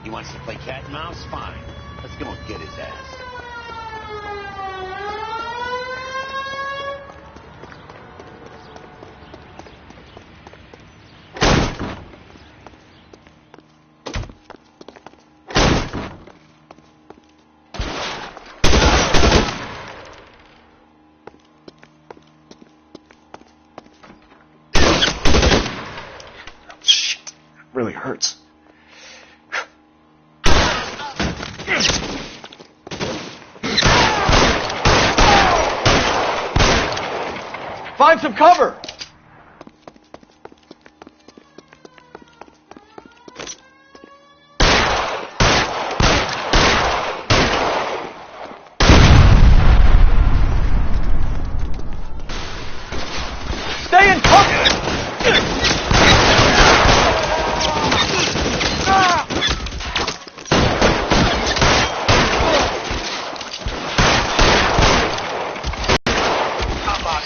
He wants to play cat and mouse? Fine. Let's go and get his ass. hurts. Find some cover! Stay in cover!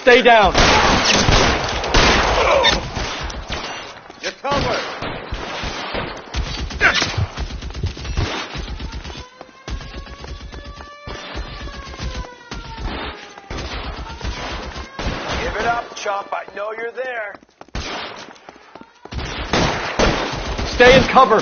Stay down! You're covered! Give it up, chump. I know you're there. Stay in cover!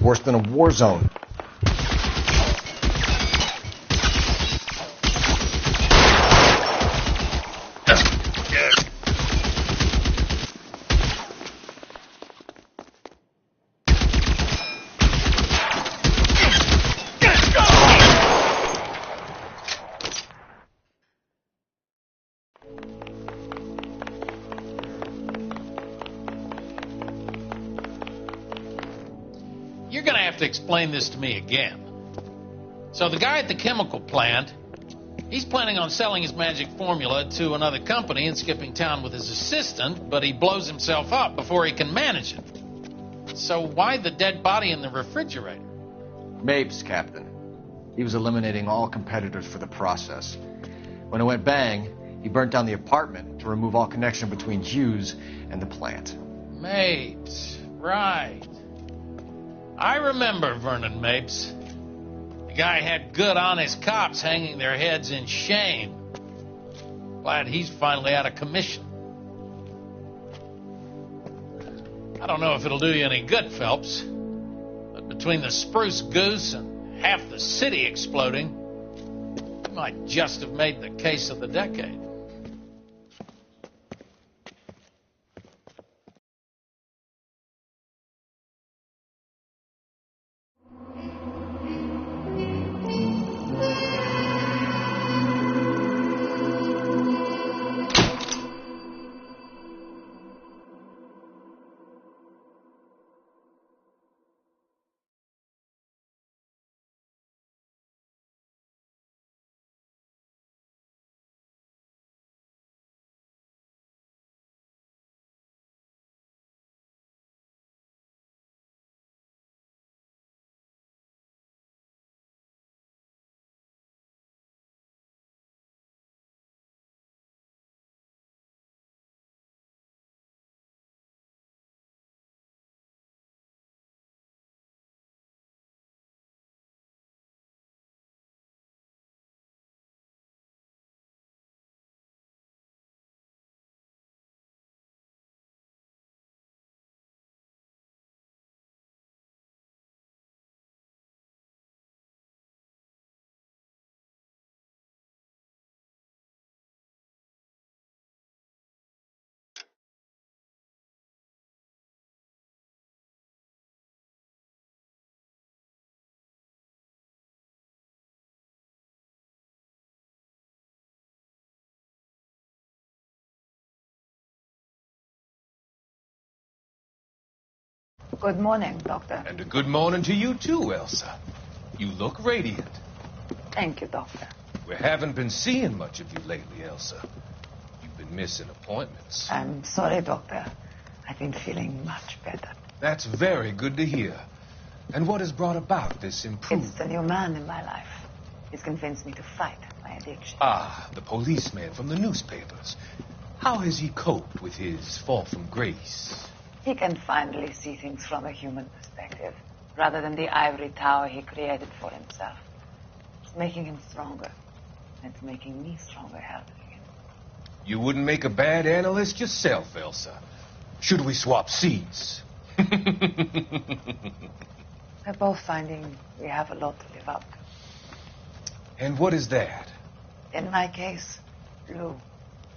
Worse than a war zone. You're going to have to explain this to me again. So the guy at the chemical plant, he's planning on selling his magic formula to another company and skipping town with his assistant, but he blows himself up before he can manage it. So why the dead body in the refrigerator? Mapes, Captain. He was eliminating all competitors for the process. When it went bang, he burnt down the apartment to remove all connection between Hughes and the plant. Mapes, right. I remember Vernon Mapes. The guy had good, honest cops hanging their heads in shame. Glad he's finally out of commission. I don't know if it'll do you any good, Phelps, but between the Spruce Goose and half the city exploding, you might just have made the case of the decade. Good morning, Doctor. And a good morning to you too, Elsa. You look radiant. Thank you, Doctor. We haven't been seeing much of you lately, Elsa. You've been missing appointments. I'm sorry, Doctor. I've been feeling much better. That's very good to hear. And what has brought about this improvement? It's the new man in my life. He's convinced me to fight my addiction. Ah, the policeman from the newspapers. How has he coped with his fall from grace? He can finally see things from a human perspective, rather than the ivory tower he created for himself. It's making him stronger. It's making me stronger helping him. You wouldn't make a bad analyst yourself, Elsa. Should we swap seats? We're both finding we have a lot to live up to. And what is that? In my case, Lou,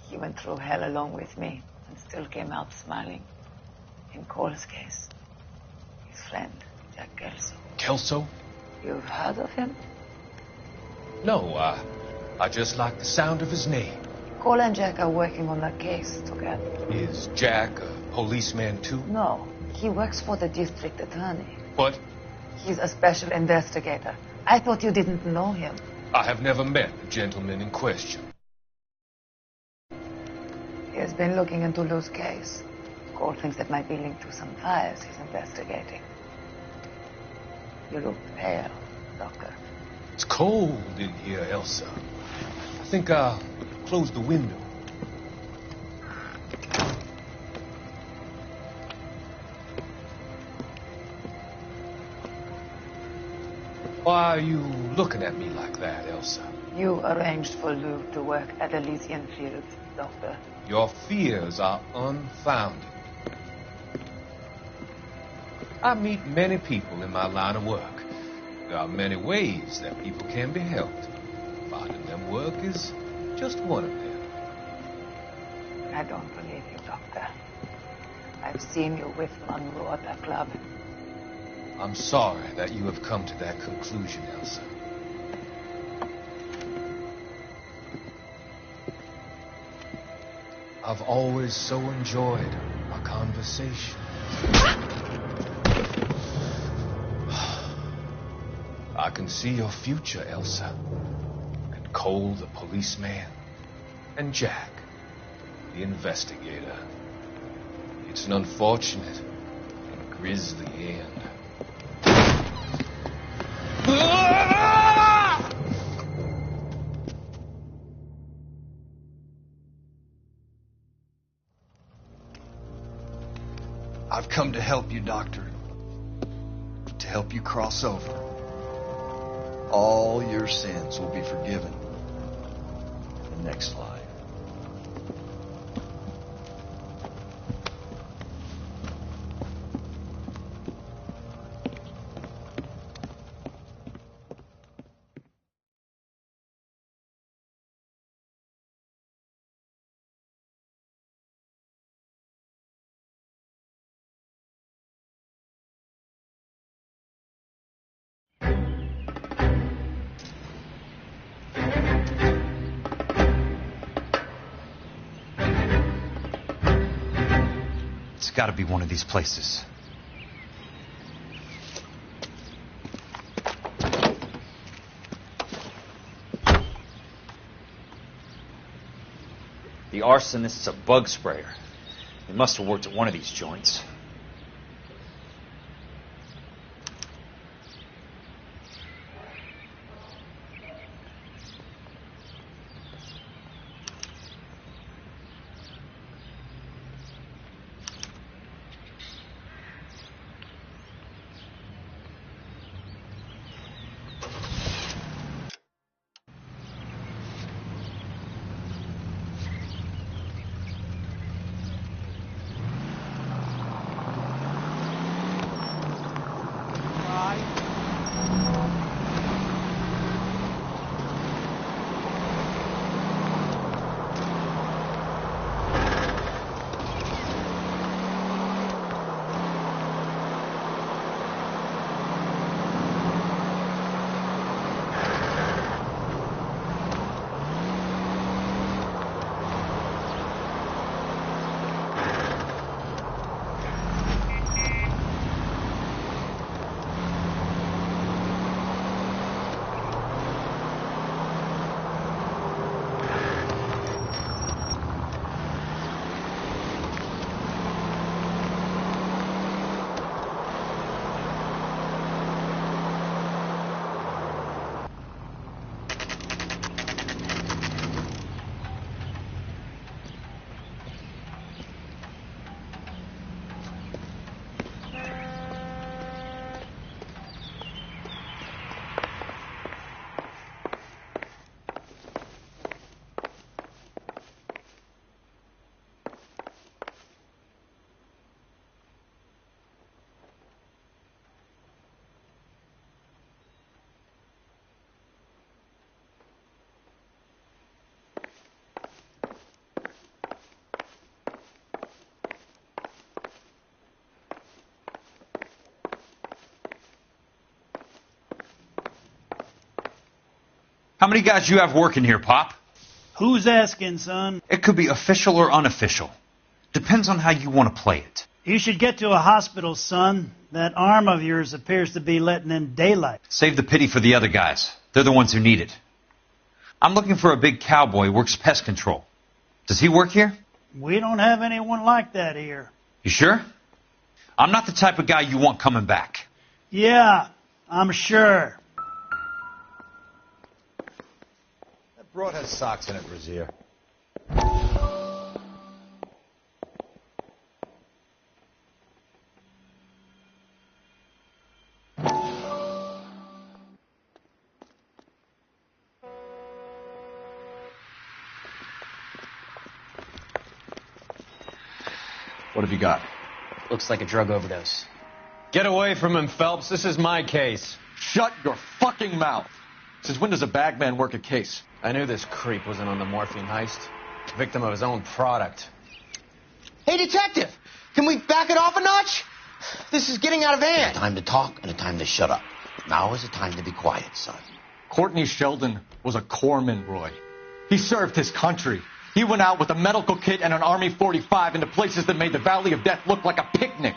he went through hell along with me and still came out smiling. In Cole's case, his friend, Jack Kelso. Kelso? You've heard of him? No, I just like the sound of his name. Cole and Jack are working on a case together. Is Jack a policeman too? No, he works for the district attorney. What? He's a special investigator. I thought you didn't know him. I have never met the gentleman in question. He has been looking into Lou's case. Cole thinks it might be linked to some fires he's investigating. You look pale, Doctor. It's cold in here, Elsa. I think I'll close the window. Why are you looking at me like that, Elsa? You arranged for Lou to work at Elysian Fields, Doctor. Your fears are unfounded. I meet many people in my line of work. There are many ways that people can be helped. Finding them work is just one of them. I don't believe you, Doctor. I've seen you with Monroe at the club. I'm sorry that you have come to that conclusion, Elsa. I've always so enjoyed our conversation. I can see your future, Elsa. And Cole, the policeman, and Jack, the investigator. It's an unfortunate and grisly end. I've come to help you, Doctor. To help you cross over. All your sins will be forgiven in the next life. It's got to be one of these places. The arsonist's a bug sprayer. He must have worked at one of these joints. How many guys you have working here, Pop? Who's asking, son? It could be official or unofficial. Depends on how you want to play it. You should get to a hospital, son. That arm of yours appears to be letting in daylight. Save the pity for the other guys. They're the ones who need it. I'm looking for a big cowboy who works pest control. Does he work here? We don't have anyone like that here. You sure? I'm not the type of guy you want coming back. Yeah, I'm sure. That broad has socks in it, Brazier. What have you got? Looks like a drug overdose. Get away from him, Phelps. This is my case. Shut your fucking mouth. Since when does a bagman work a case? I knew this creep was in on the morphine heist. Victim of his own product. Hey, detective! Can we back it off a notch? This is getting out of hand. A time to talk and a time to shut up. Now is the time to be quiet, son. Courtney Sheldon was a corpsman, Roy. He served his country. He went out with a medical kit and an Army 45 into places that made the Valley of Death look like a picnic.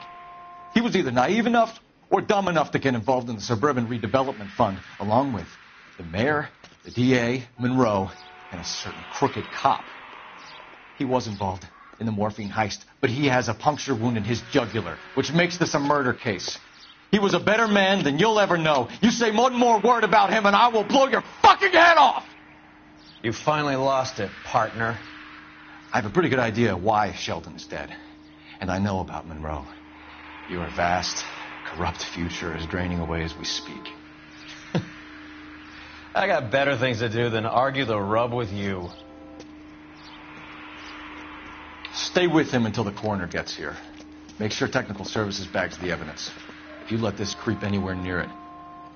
He was either naive enough or dumb enough to get involved in the Suburban Redevelopment Fund, along with the mayor, the DA, Monroe, and a certain crooked cop. He was involved in the morphine heist, but he has a puncture wound in his jugular, which makes this a murder case. He was a better man than you'll ever know. You say one more word about him and I will blow your fucking head off! You finally lost it, partner. I have a pretty good idea why Sheldon is dead. And I know about Monroe. Your vast, corrupt future is draining away as we speak. I got better things to do than argue the rub with you. Stay with him until the coroner gets here. Make sure technical services bags the evidence. If you let this creep anywhere near it,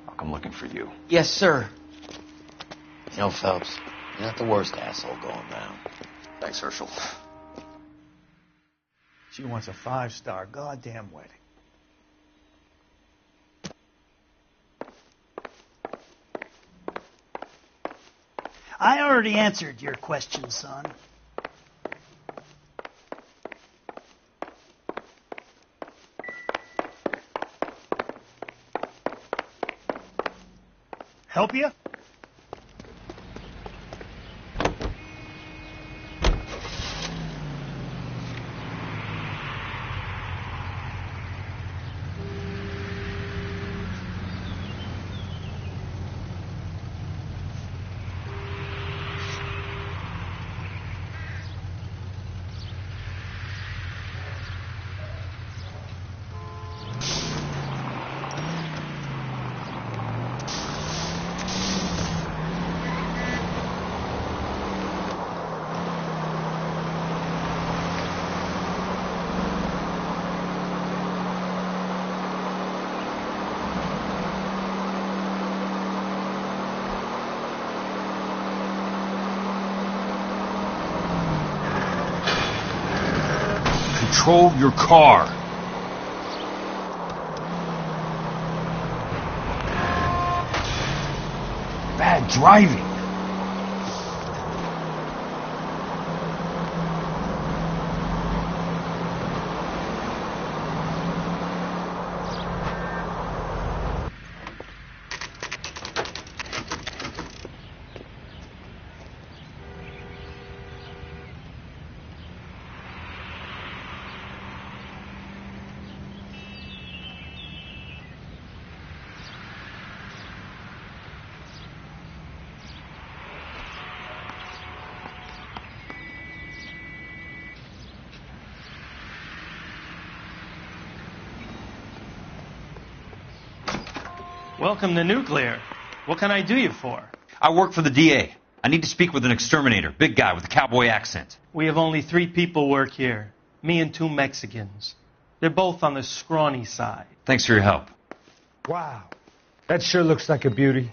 I'll come looking for you. Yes, sir. You know, Phelps, you're not the worst asshole going down. Thanks, Herschel. She wants a 5-star goddamn wedding. I already answered your question, son. Help you? Control your car. Bad driving. Welcome to Nuclear. What can I do you for? I work for the DA. I need to speak with an exterminator, big guy with a cowboy accent. We have only 3 people work here. Me and 2 Mexicans. They're both on the scrawny side. Thanks for your help. Wow. That sure looks like a beauty.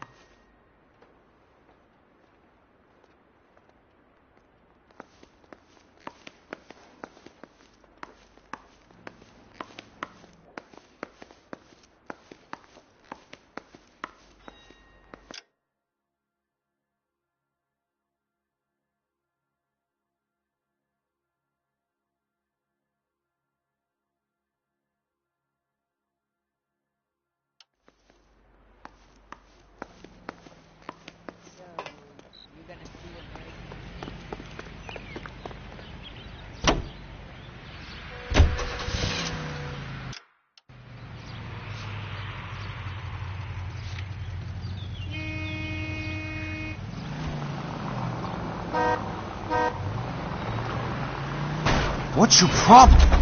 What's your problem?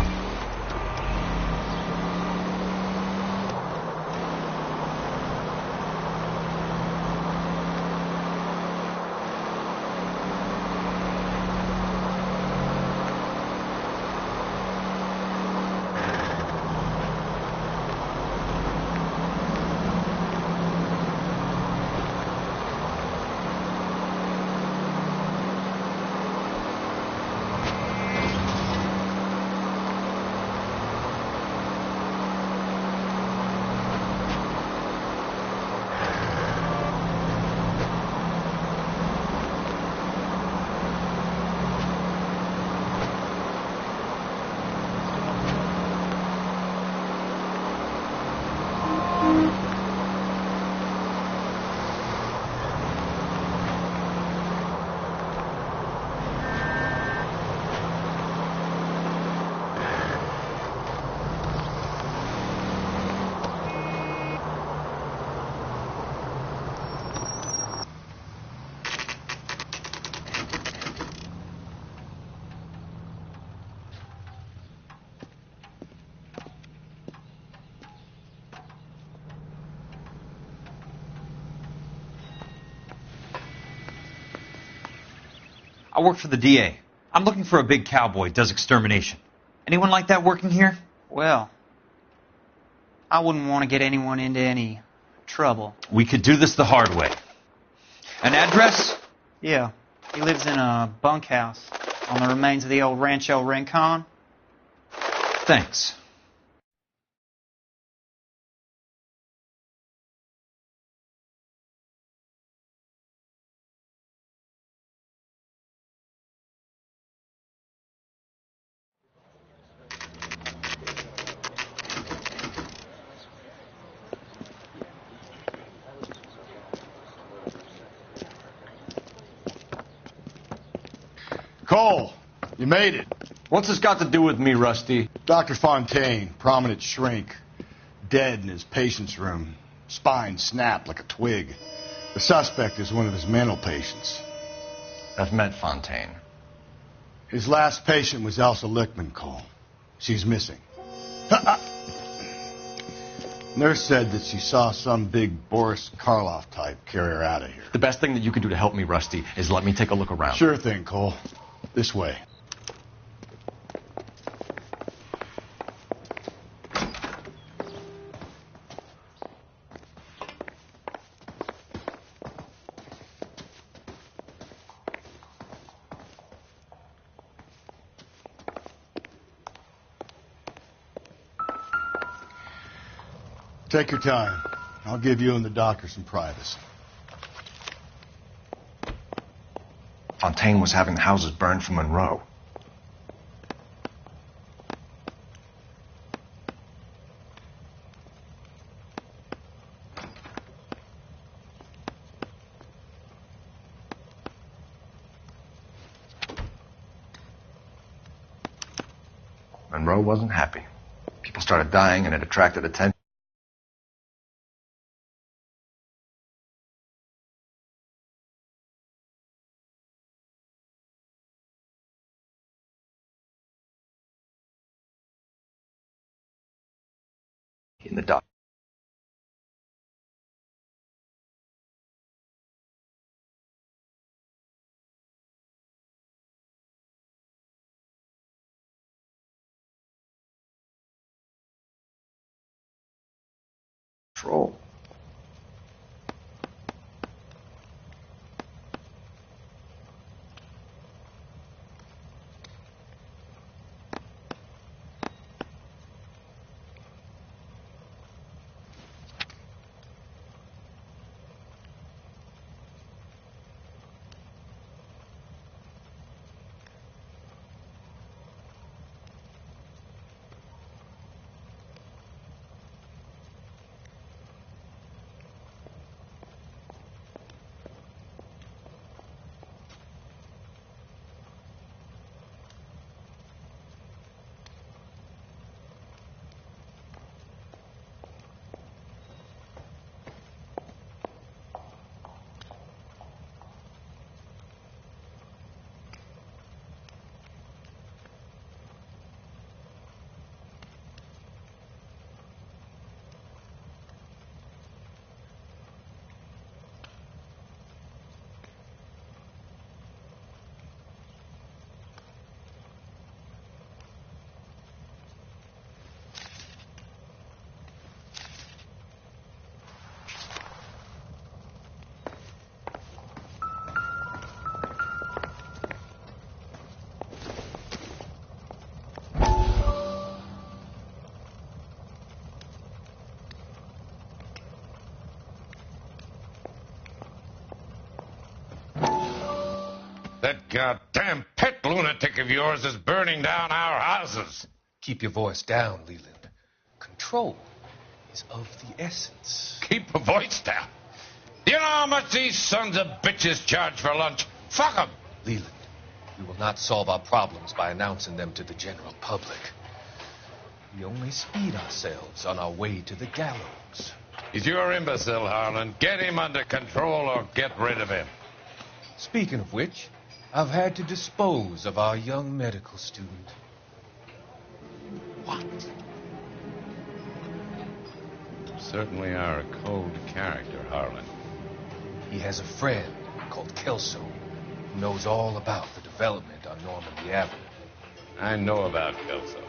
I work for the DA. I'm looking for a big cowboy, does extermination. Anyone like that working here? Well, I wouldn't want to get anyone into any trouble. We could do this the hard way. An address? Yeah, he lives in a bunkhouse on the remains of the old Rancho Rincon. Thanks. Cole, you made it. What's this got to do with me, Rusty? Dr. Fontaine, prominent shrink, dead in his patient's room. Spine snapped like a twig. The suspect is one of his mental patients. I've met Fontaine. His last patient was Elsa Lichtman, Cole. She's missing. Nurse said that she saw some big Boris Karloff type carry her out of here. The best thing that you can do to help me, Rusty, is let me take a look around. Sure thing, Cole. This way. Take your time. I'll give you and the doctor some privacy. Fontaine was having the houses burned for Monroe. Monroe wasn't happy. People started dying and it attracted attention. In the dock. Troll. That goddamn pet lunatic of yours is burning down our houses. Keep your voice down, Leland. Control is of the essence. Keep your voice down? Do you know how much these sons of bitches charge for lunch? Fuck them. Leland, we will not solve our problems by announcing them to the general public. We only speed ourselves on our way to the gallows. He's your imbecile, Harlan. Get him under control or get rid of him. Speaking of which, I've had to dispose of our young medical student. What? You certainly are a cold character, Harlan. He has a friend called Kelso who knows all about the development on Normandy Avenue. I know about Kelso.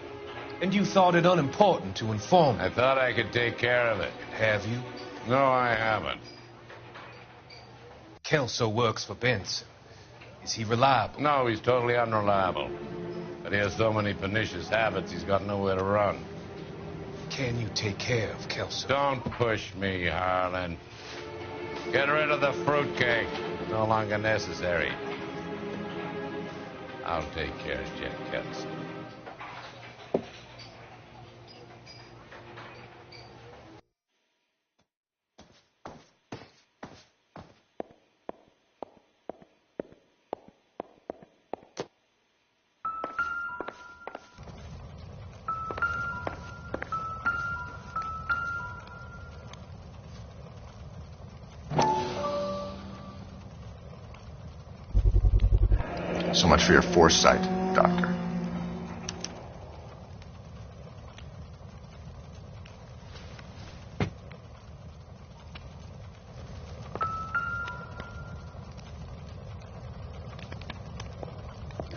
And you thought it unimportant to inform me. I thought I could take care of it. Have you? No, I haven't. Kelso works for Benson. Is he reliable? No, he's totally unreliable. But he has so many pernicious habits, he's got nowhere to run. Can you take care of Kelso? Don't push me, Harlan. Get rid of the fruitcake. It's no longer necessary. I'll take care of Jack Kelso. So much for your foresight, Doctor.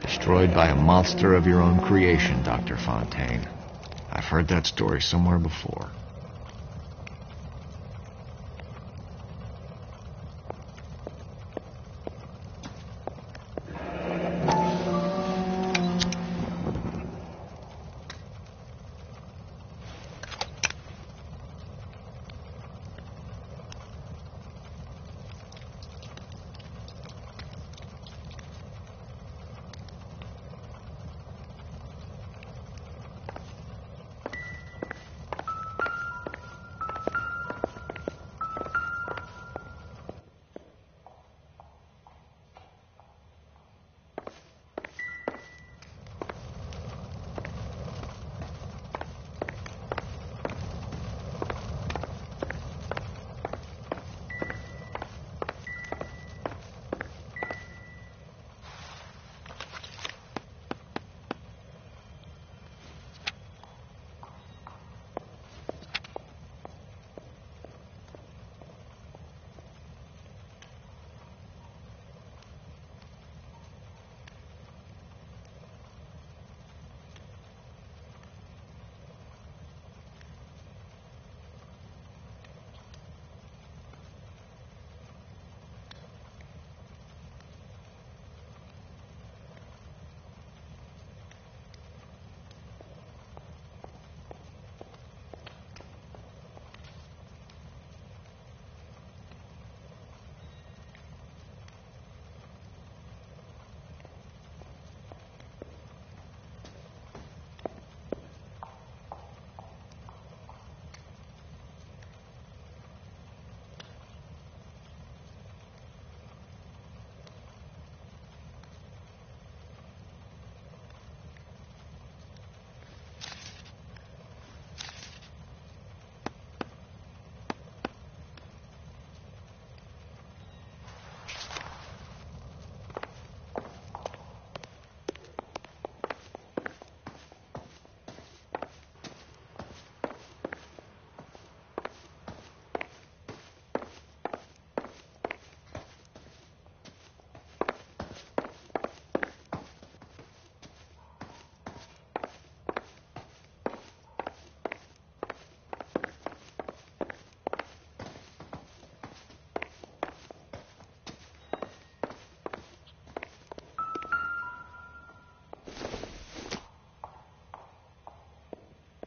Destroyed by a monster of your own creation, Dr. Fontaine. I've heard that story somewhere before.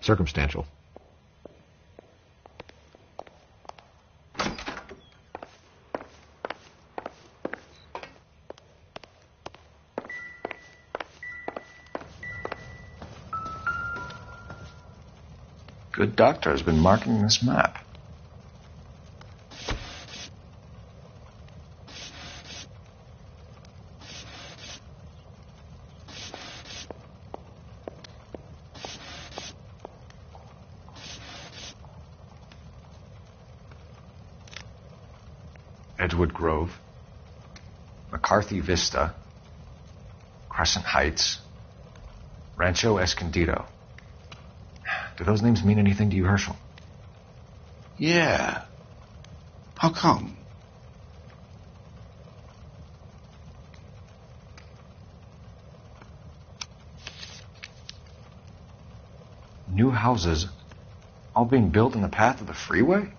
Circumstantial. Good doctor has been marking this map. Edgewood Grove, McCarthy Vista, Crescent Heights, Rancho Escondido. Do those names mean anything to you, Herschel? Yeah. How come? New houses all being built in the path of the freeway?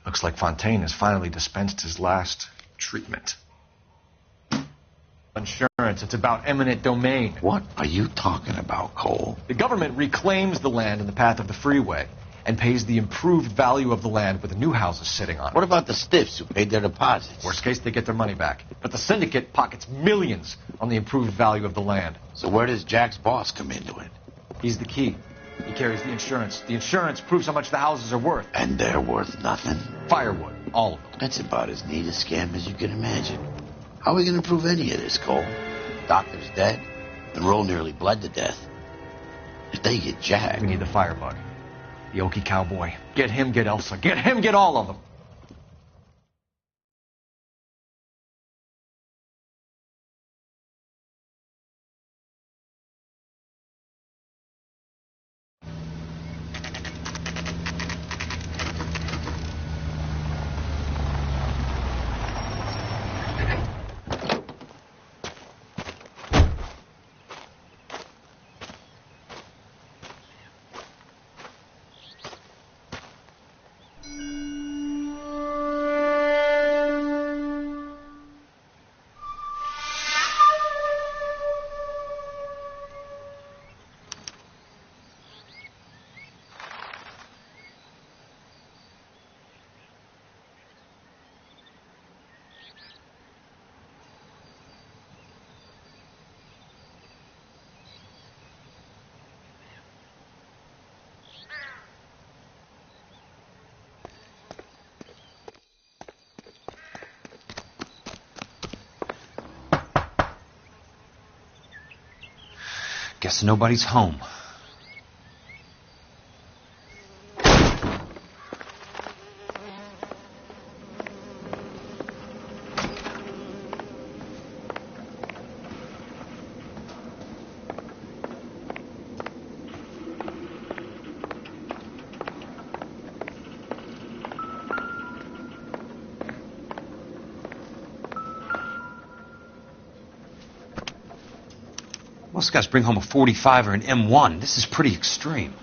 Looks like Fontaine has finally dispensed his last treatment. Insurance, it's about eminent domain. What are you talking about, Cole? The government reclaims the land in the path of the freeway and pays the improved value of the land with the new houses sitting on it. What about the stiffs who paid their deposits? Worst case, they get their money back. But the syndicate pockets millions on the improved value of the land. So where does Jack's boss come into it? He's the key. He carries the insurance. The insurance proves how much the houses are worth. And they're worth nothing? Firewood, all of them. That's about as neat a scam as you can imagine. How are we going to prove any of this, Cole? Doctor's dead, and Roll nearly bled to death. If they get Jack... We need the firebug. The Okie cowboy. Get him, get Elsa. Get him, get all of them. Guess nobody's home. Most guys bring home a 45 or an M1. This is pretty extreme.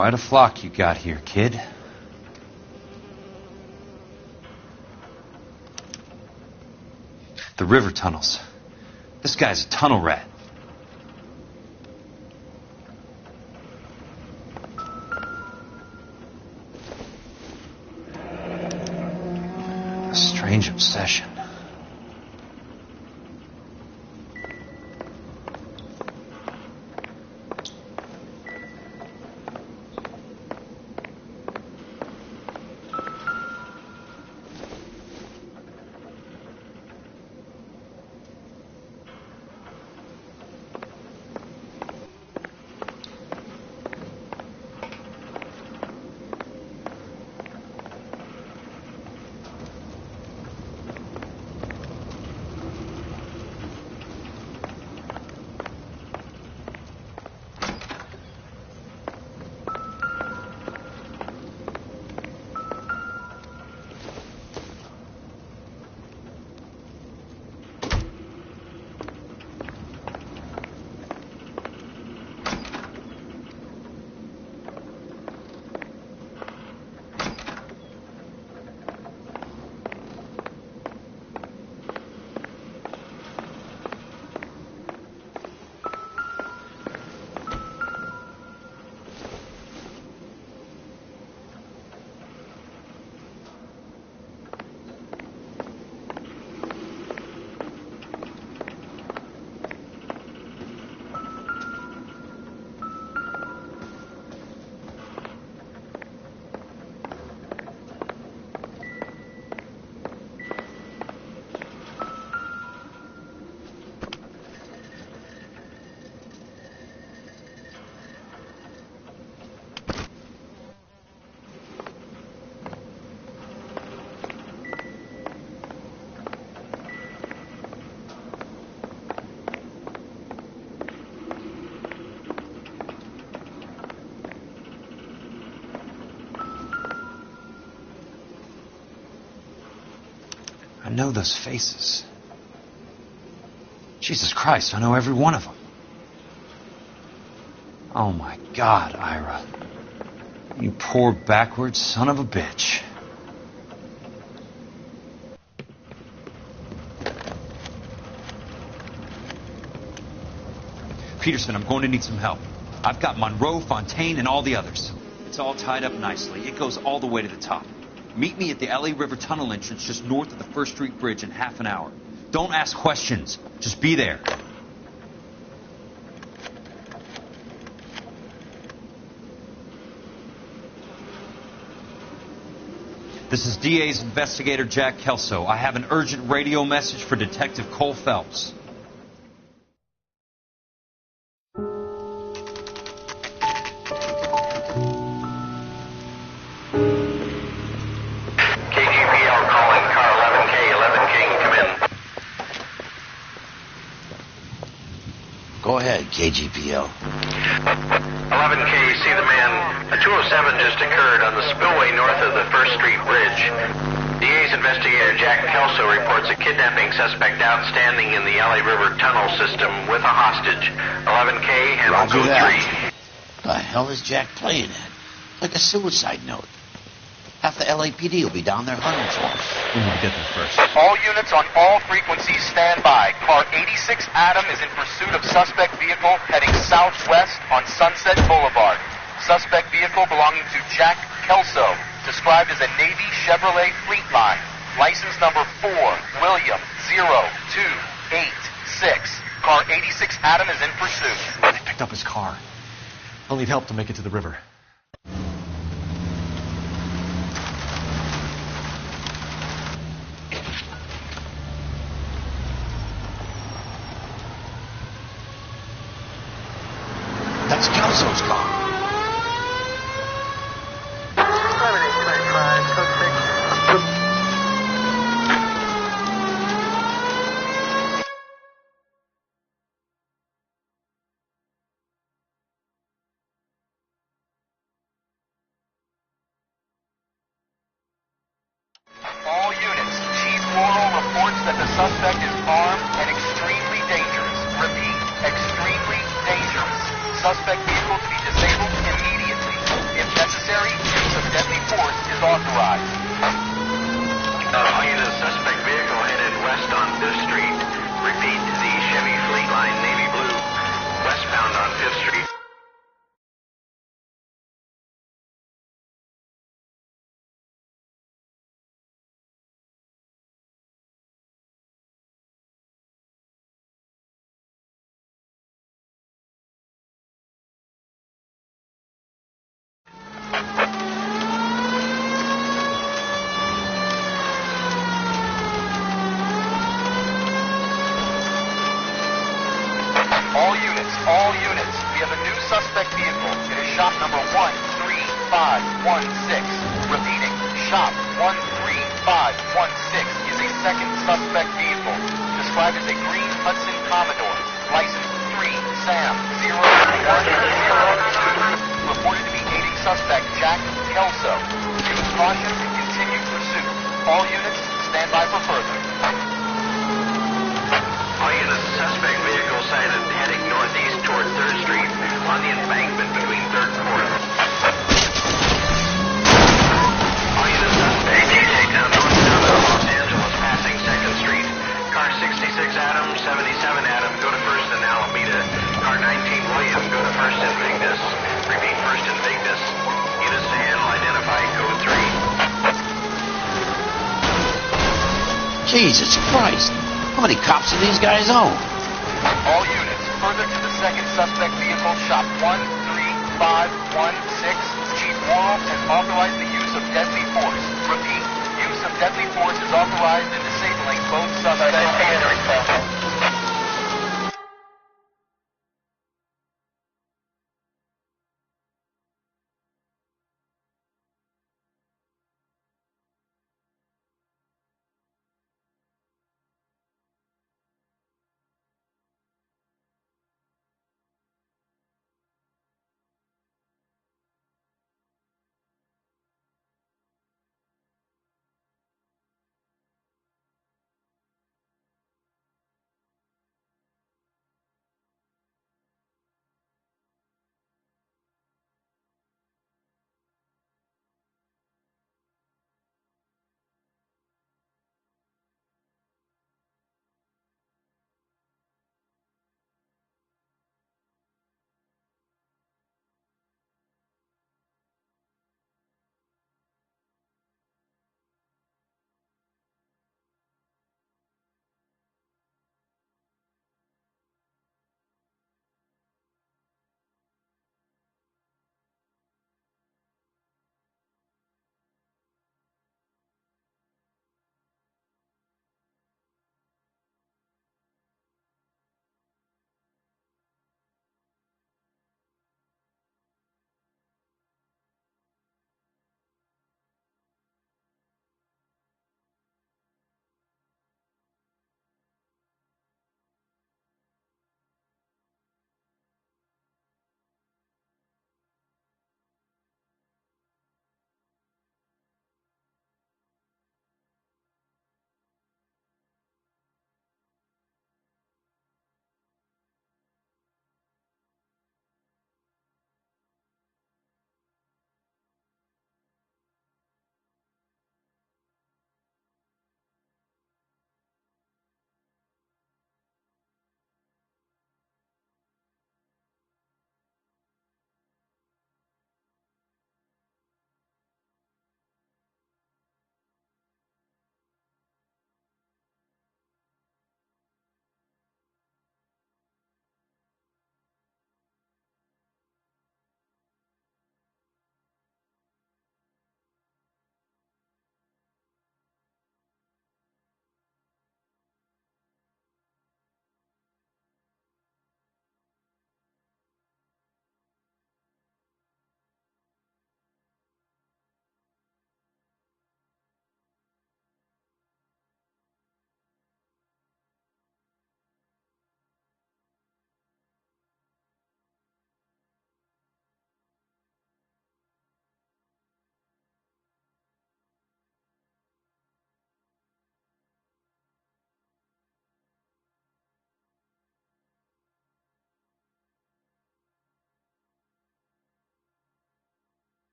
Quite a flock you got here, kid. The river tunnels. This guy's a tunnel rat. A strange obsession. I know those faces. Jesus Christ, I know every one of them. Oh my God, Ira. You poor backward son of a bitch. Peterson, I'm going to need some help. I've got Monroe, Fontaine, and all the others. It's all tied up nicely. It goes all the way to the top. Meet me at the LA River Tunnel entrance just north of the First Street Bridge in half an hour. Don't ask questions. Just be there. This is DA's investigator Jack Kelso. I have an urgent radio message for Detective Cole Phelps. Go ahead, KGPL. 11K, see the man. A 207 just occurred on the spillway north of the First Street Bridge. DA's investigator Jack Kelso reports a kidnapping suspect outstanding in the LA River tunnel system with a hostage. 11K, handle Roger code that. The hell is Jack playing at? Like a suicide note. Half the LAPD will be down there hunting for him. We need to get there first. All units on all frequencies stand by. Car 86 Adam is in pursuit of suspect vehicle heading southwest on Sunset Boulevard. Suspect vehicle belonging to Jack Kelso, described as a Navy Chevrolet Fleetline. License number 4, William 0286. Car 86 Adam is in pursuit. They picked up his car. I'll need help to make it to the river. That's Kelso's car. All units, Chief Laurel reports that the suspect is armed and extremely dangerous. Repeat, extremely dangerous. Suspect vehicle to be disabled immediately. is authorized. All units, suspect vehicle headed west on 5th Street. Repeat, the Chevy Fleet Line Navy Blue, westbound on 5th Street. All units, we have a new suspect vehicle. It is shop number 13516. Repeating, shop 13516 is a second suspect vehicle, described as a green Hudson Commodore, license 3 Sam 0102. Reported to be aiding suspect Jack Kelso. Use caution and continue pursuit. All units, stand by for further. All units, suspect vehicle sighted heading northeast toward 3rd Street on the embankment between 3rd and 4th. All units, suspect takedown northbound of Los Angeles passing 2nd Street. Car 66 Adam, 77 Adam, go to 1st and Alameda. Car 19 William, go to 1st and Vignes. Repeat, 1st and Vignes. Units to handle, identify code 3. Jesus Christ! How many cops do these guys own? All units, further to the second suspect vehicle, shop 13516. Chief Worrell has authorized the use of deadly force. Repeat, use of deadly force is authorized in disabling both suspects.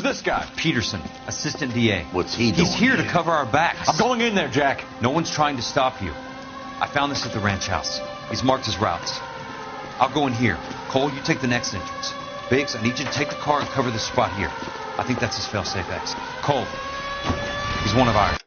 Who's this guy? Peterson, assistant DA. What's he doing? He's here to cover our backs. I'm going in there, Jack. No one's trying to stop you. I found this at the ranch house. He's marked his routes. I'll go in here. Cole, you take the next entrance. Biggs, I need you to take the car and cover this spot here. I think that's his fail-safe exit. Cole, he's one of ours.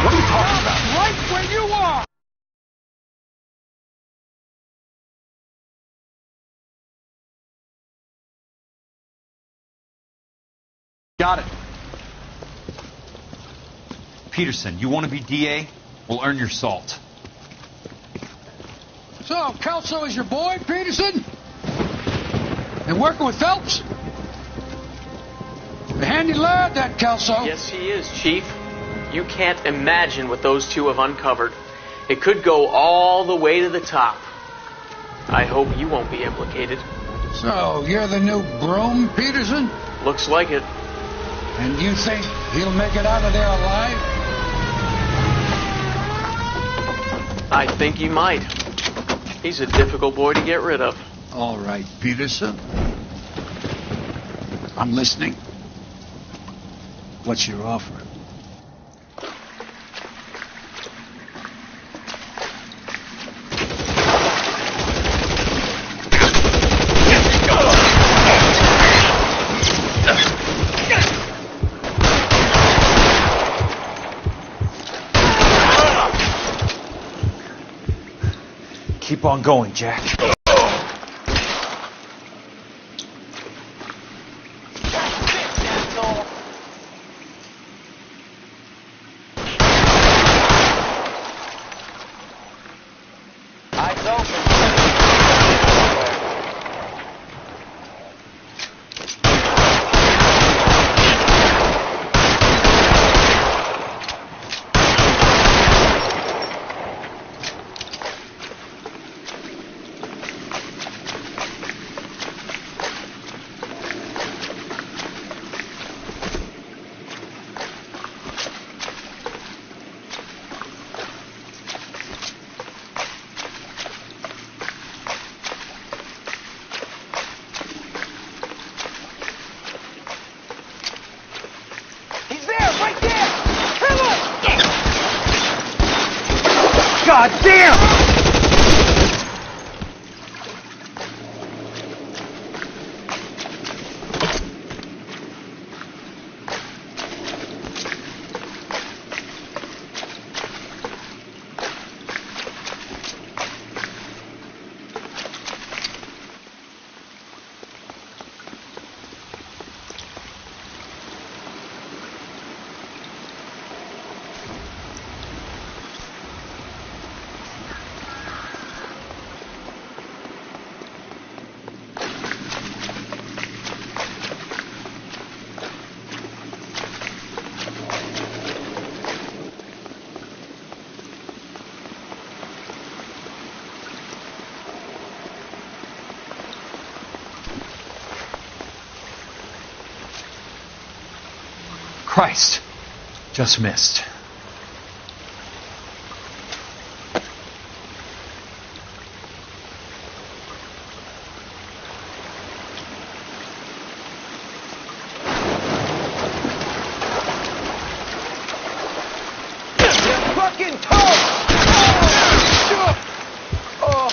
What are you talking about? Right where you are! Got it. Peterson, you want to be DA? We'll earn your salt. So, Kelso is your boy, Peterson? And working with Phelps? A handy lad, that Kelso. Yes, he is, Chief. You can't imagine what those two have uncovered. It could go all the way to the top. I hope you won't be implicated. So, you're the new broom, Peterson? Looks like it. And you think he'll make it out of there alive? I think he might. He's a difficult boy to get rid of. All right, Peterson. I'm listening. What's your offer? Keep on going, Jack. Eyes open. He's there, right there! Kill him! God damn! Christ. Just missed. Fucking toast! Oh.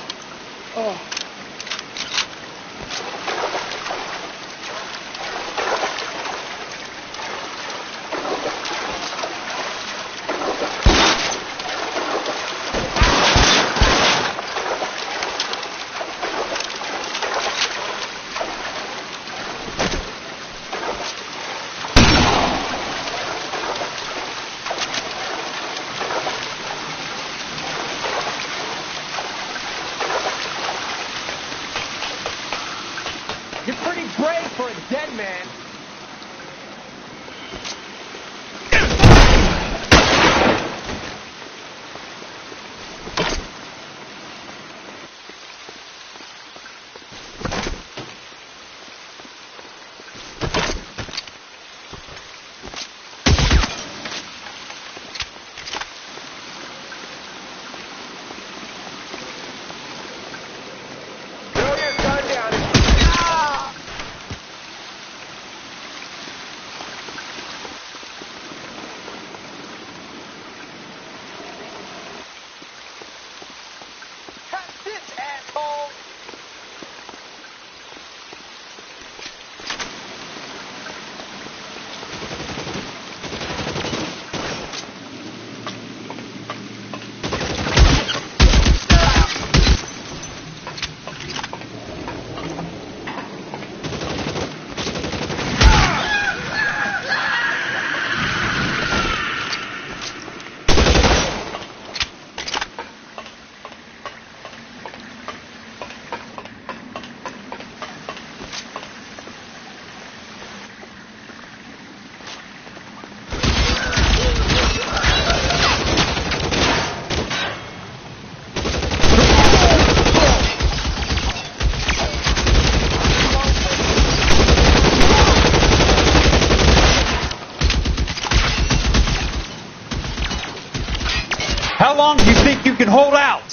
How long do you think you can hold out?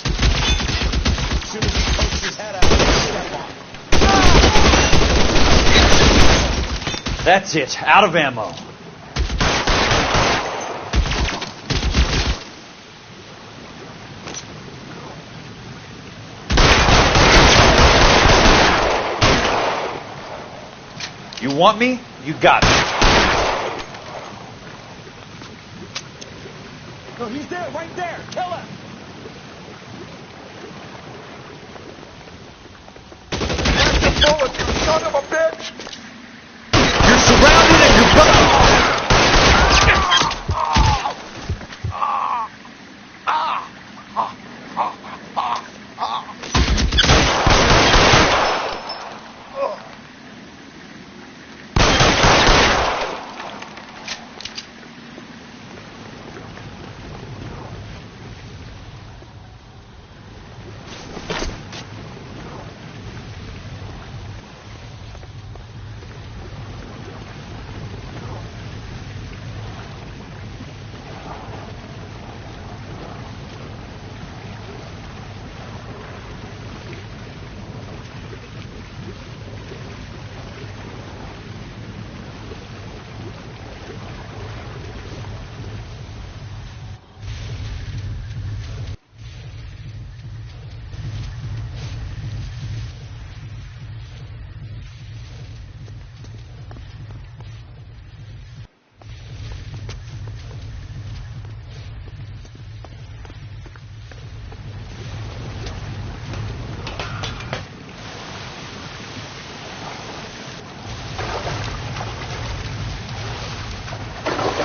That's it. Out of ammo. You want me? You got me. No, he's there, right there. Kill him. That's the bullet, you son of a bitch. You're surrounded and you're gonna...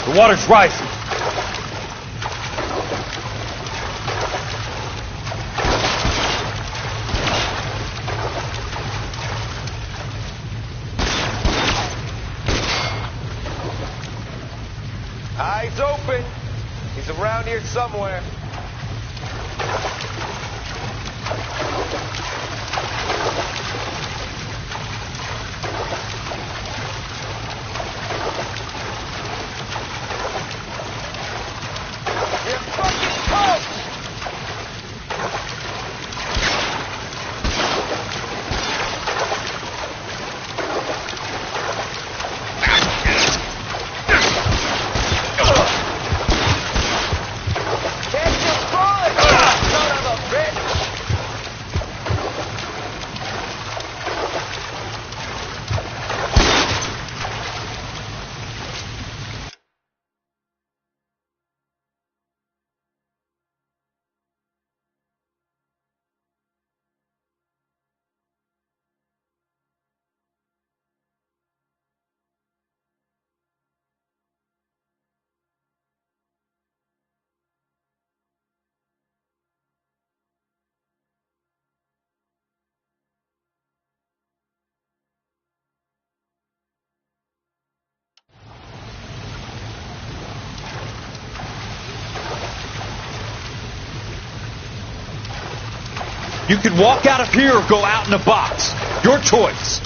The water's rising. Eyes open. He's around here somewhere. You can walk out of here or go out in a box. Your choice.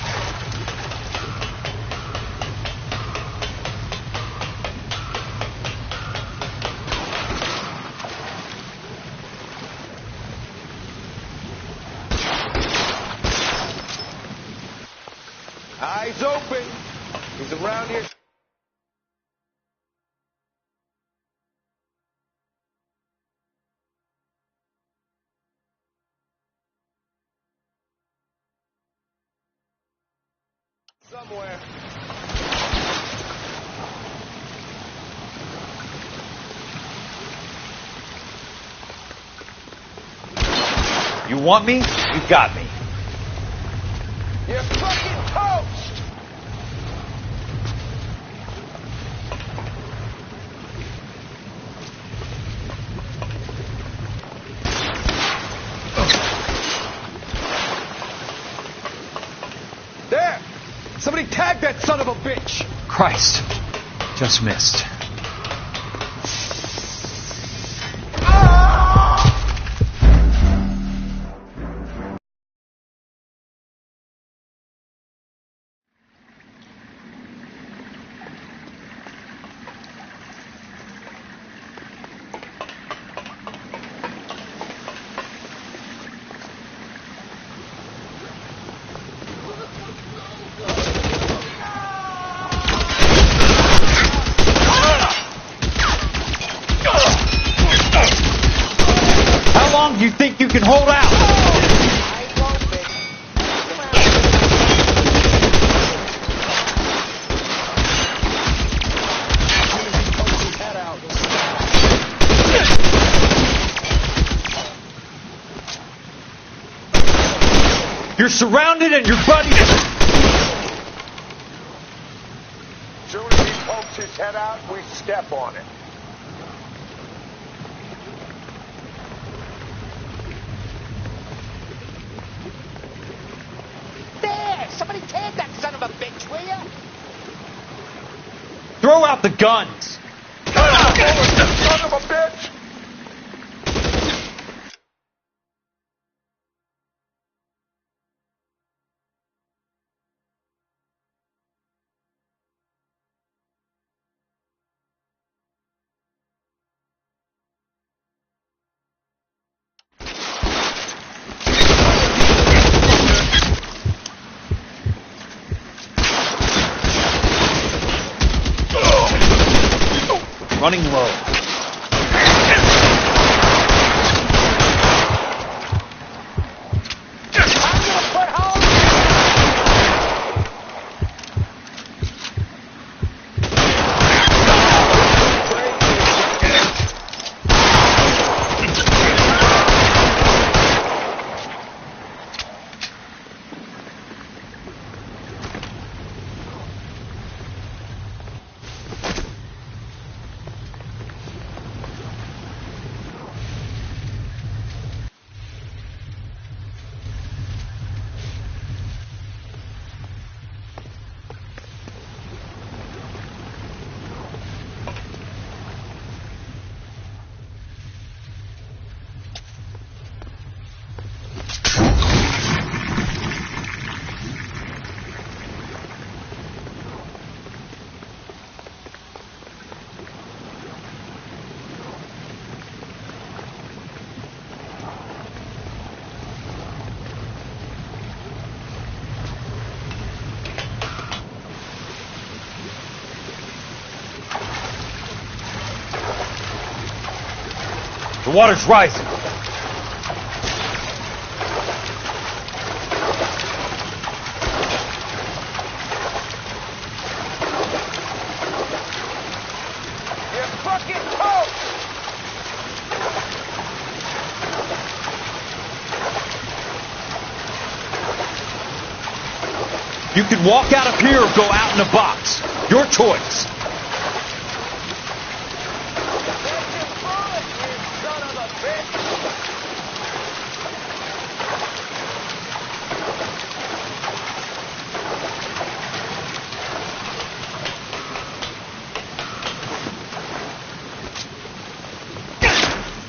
Eyes open. He's around here. Somewhere. You want me? You got me. You're fucking toast! There! Somebody tag that son of a bitch! Christ. Just missed. can hold out. You're surrounded and your buddies... Soon as he pokes his head out, we step on it. There! Somebody take that son of a bitch, will ya? Throw out the guns. Son of a bitch! Running low. The water's rising. You're fucking toast! You can walk out of here or go out in a box. Your choice.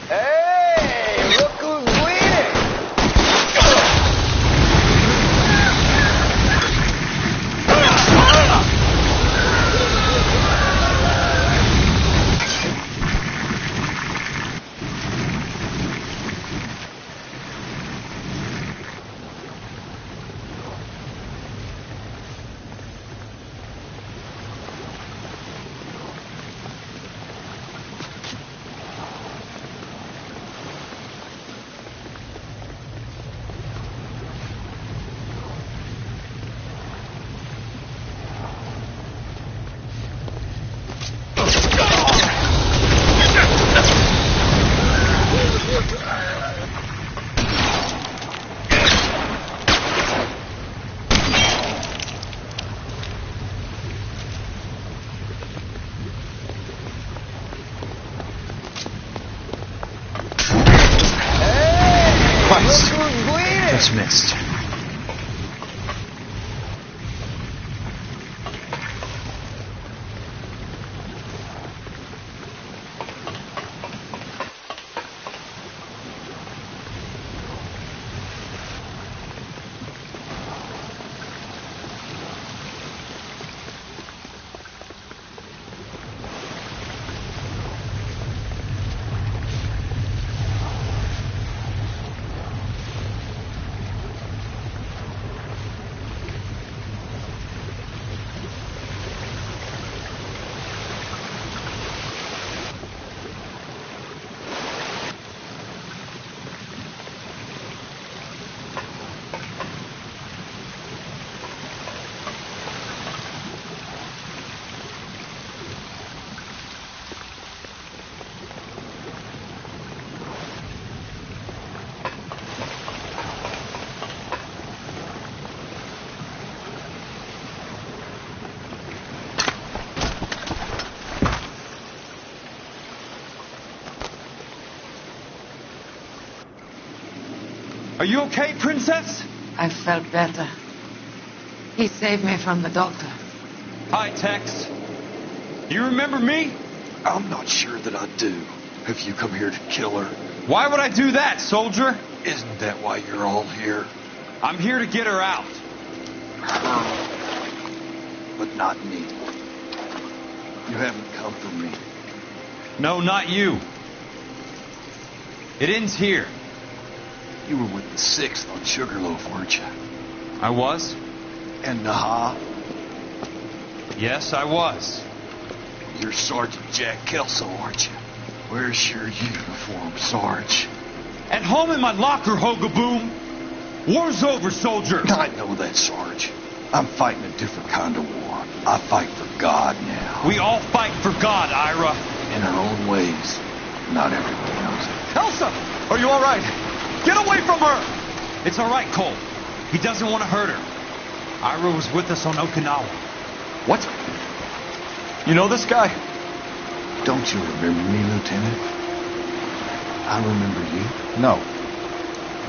Hey, look who's bleeding! Just missed. Are you okay, Princess? I felt better. He saved me from the doctor. Hi, Tex. Do you remember me? I'm not sure that I do. Have you come here to kill her? Why would I do that, soldier? Isn't that why you're all here? I'm here to get her out. Her. But not me. You haven't come for me. No, not you. It ends here. You were with the 6th on Sugarloaf, weren't you? I was? And Naha? Yes, I was. You're Sergeant Jack Kelso, aren't you? Where's your uniform, Sarge? At home in my locker, Hogaboom. War's over, soldier. I know that, Sarge. I'm fighting a different kind of war. I fight for God now. We all fight for God, Ira. In our own ways. Not everyone knows it. Elsa! Are you all right? Get away from her! It's all right, Cole. He doesn't want to hurt her. Ira was with us on Okinawa. What? You know this guy? Don't you remember me, Lieutenant? I remember you. No.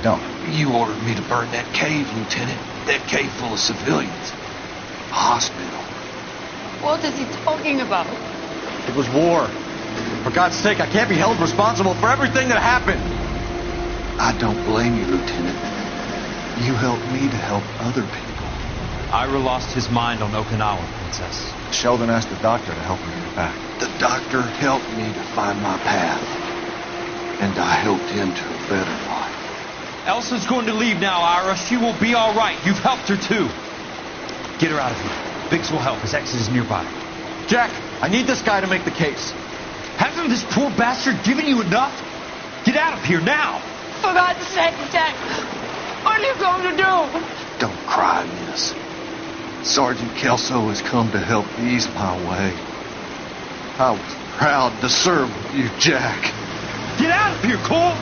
Don't. You ordered me to burn that cave, Lieutenant. That cave full of civilians. A hospital. What is he talking about? It was war. For God's sake, I can't be held responsible for everything that happened. I don't blame you, Lieutenant. You helped me to help other people. Ira lost his mind on Okinawa, Princess. Sheldon asked the doctor to help him get back. The doctor helped me to find my path. And I helped him to a better life. Elsa's going to leave now, Ira. She will be all right. You've helped her, too. Get her out of here. Biggs will help. His exit is nearby. Jack, I need this guy to make the case. Hasn't this poor bastard given you enough? Get out of here now. For God's sake, Jack, what are you going to do? Don't cry, miss. Sergeant Kelso has come to help ease my way. I was proud to serve with you, Jack. Get out of here, Cole!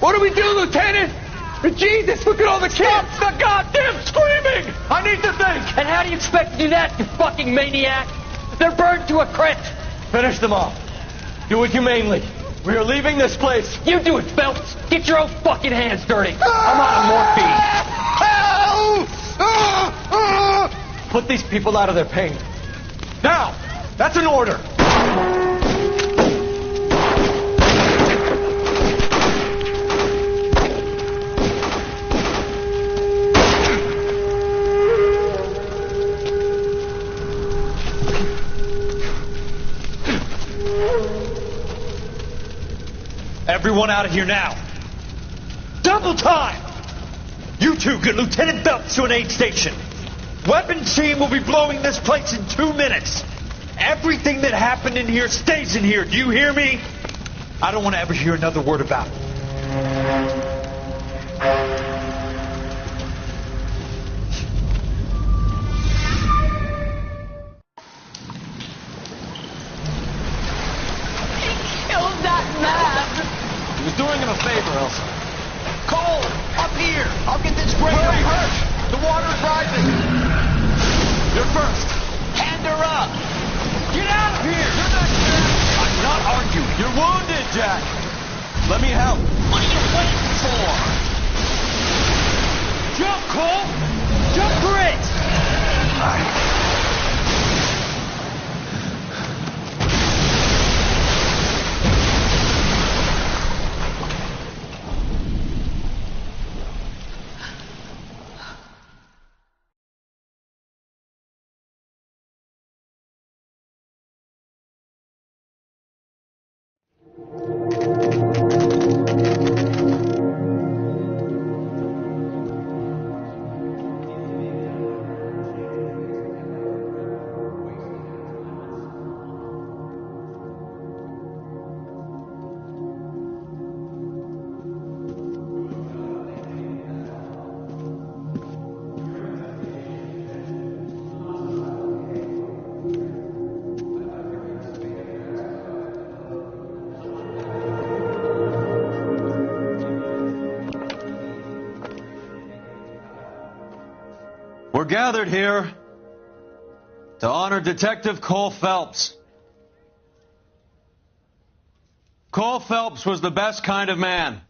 What do we do, Lieutenant? Jesus, look at all the kids! Stop the goddamn screaming! I need to think! And how do you expect to do that, you fucking maniac? They're burned to a crisp! Finish them off. Do it humanely. We are leaving this place. You do it, Phelps! Get your own fucking hands dirty! I'm out of morphine! Put these people out of their pain. Now! That's an order! Everyone out of here now. Double time! You two get Lieutenant Phelps to an aid station. Weapons team will be blowing this place in 2 minutes. Everything that happened in here stays in here. Do you hear me? I don't want to ever hear another word about it. He was doing him a favor, Elsa. Cole, up here. I'll get this great. Where are you hurt? The water is rising. You're first. Hand her up. Get out of here. You're not Jack. I'm not arguing. You're wounded, Jack. Let me help. What are you waiting for? Jump, Cole! Jump for it! We're gathered here to honor Detective Cole Phelps. Cole Phelps was the best kind of man.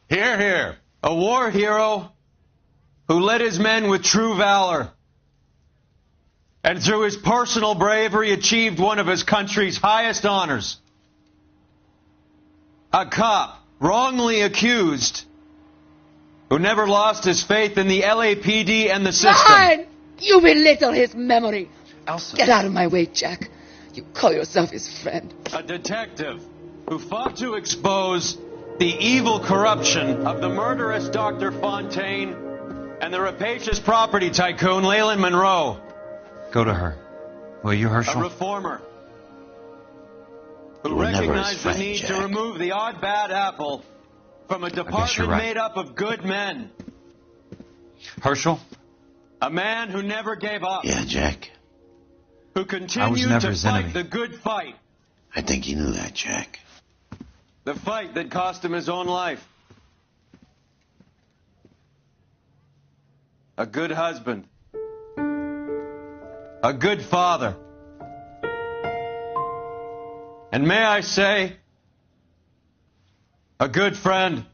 Hear, hear. A war hero who led his men with true valor. And through his personal bravery achieved one of his country's highest honors. A cop wrongly accused who never lost his faith in the LAPD and the system. Fine! You belittle his memory. Elsa. Get out of my way, Jack. You call yourself his friend. A detective who fought to expose the evil corruption of the murderous Dr. Fontaine and the rapacious property tycoon Leyland Monroe. Go to her. Will you, Herschel? A reformer who You were never his recognized friend, the need Jack. to remove the odd bad apple from a department right. made up of good men. Herschel? A man who never gave up. Yeah, Jack. Who continued never to his fight enemy. the good fight. I think you knew that, Jack. The fight that cost him his own life. A good husband. A good father. And may I say, a good friend.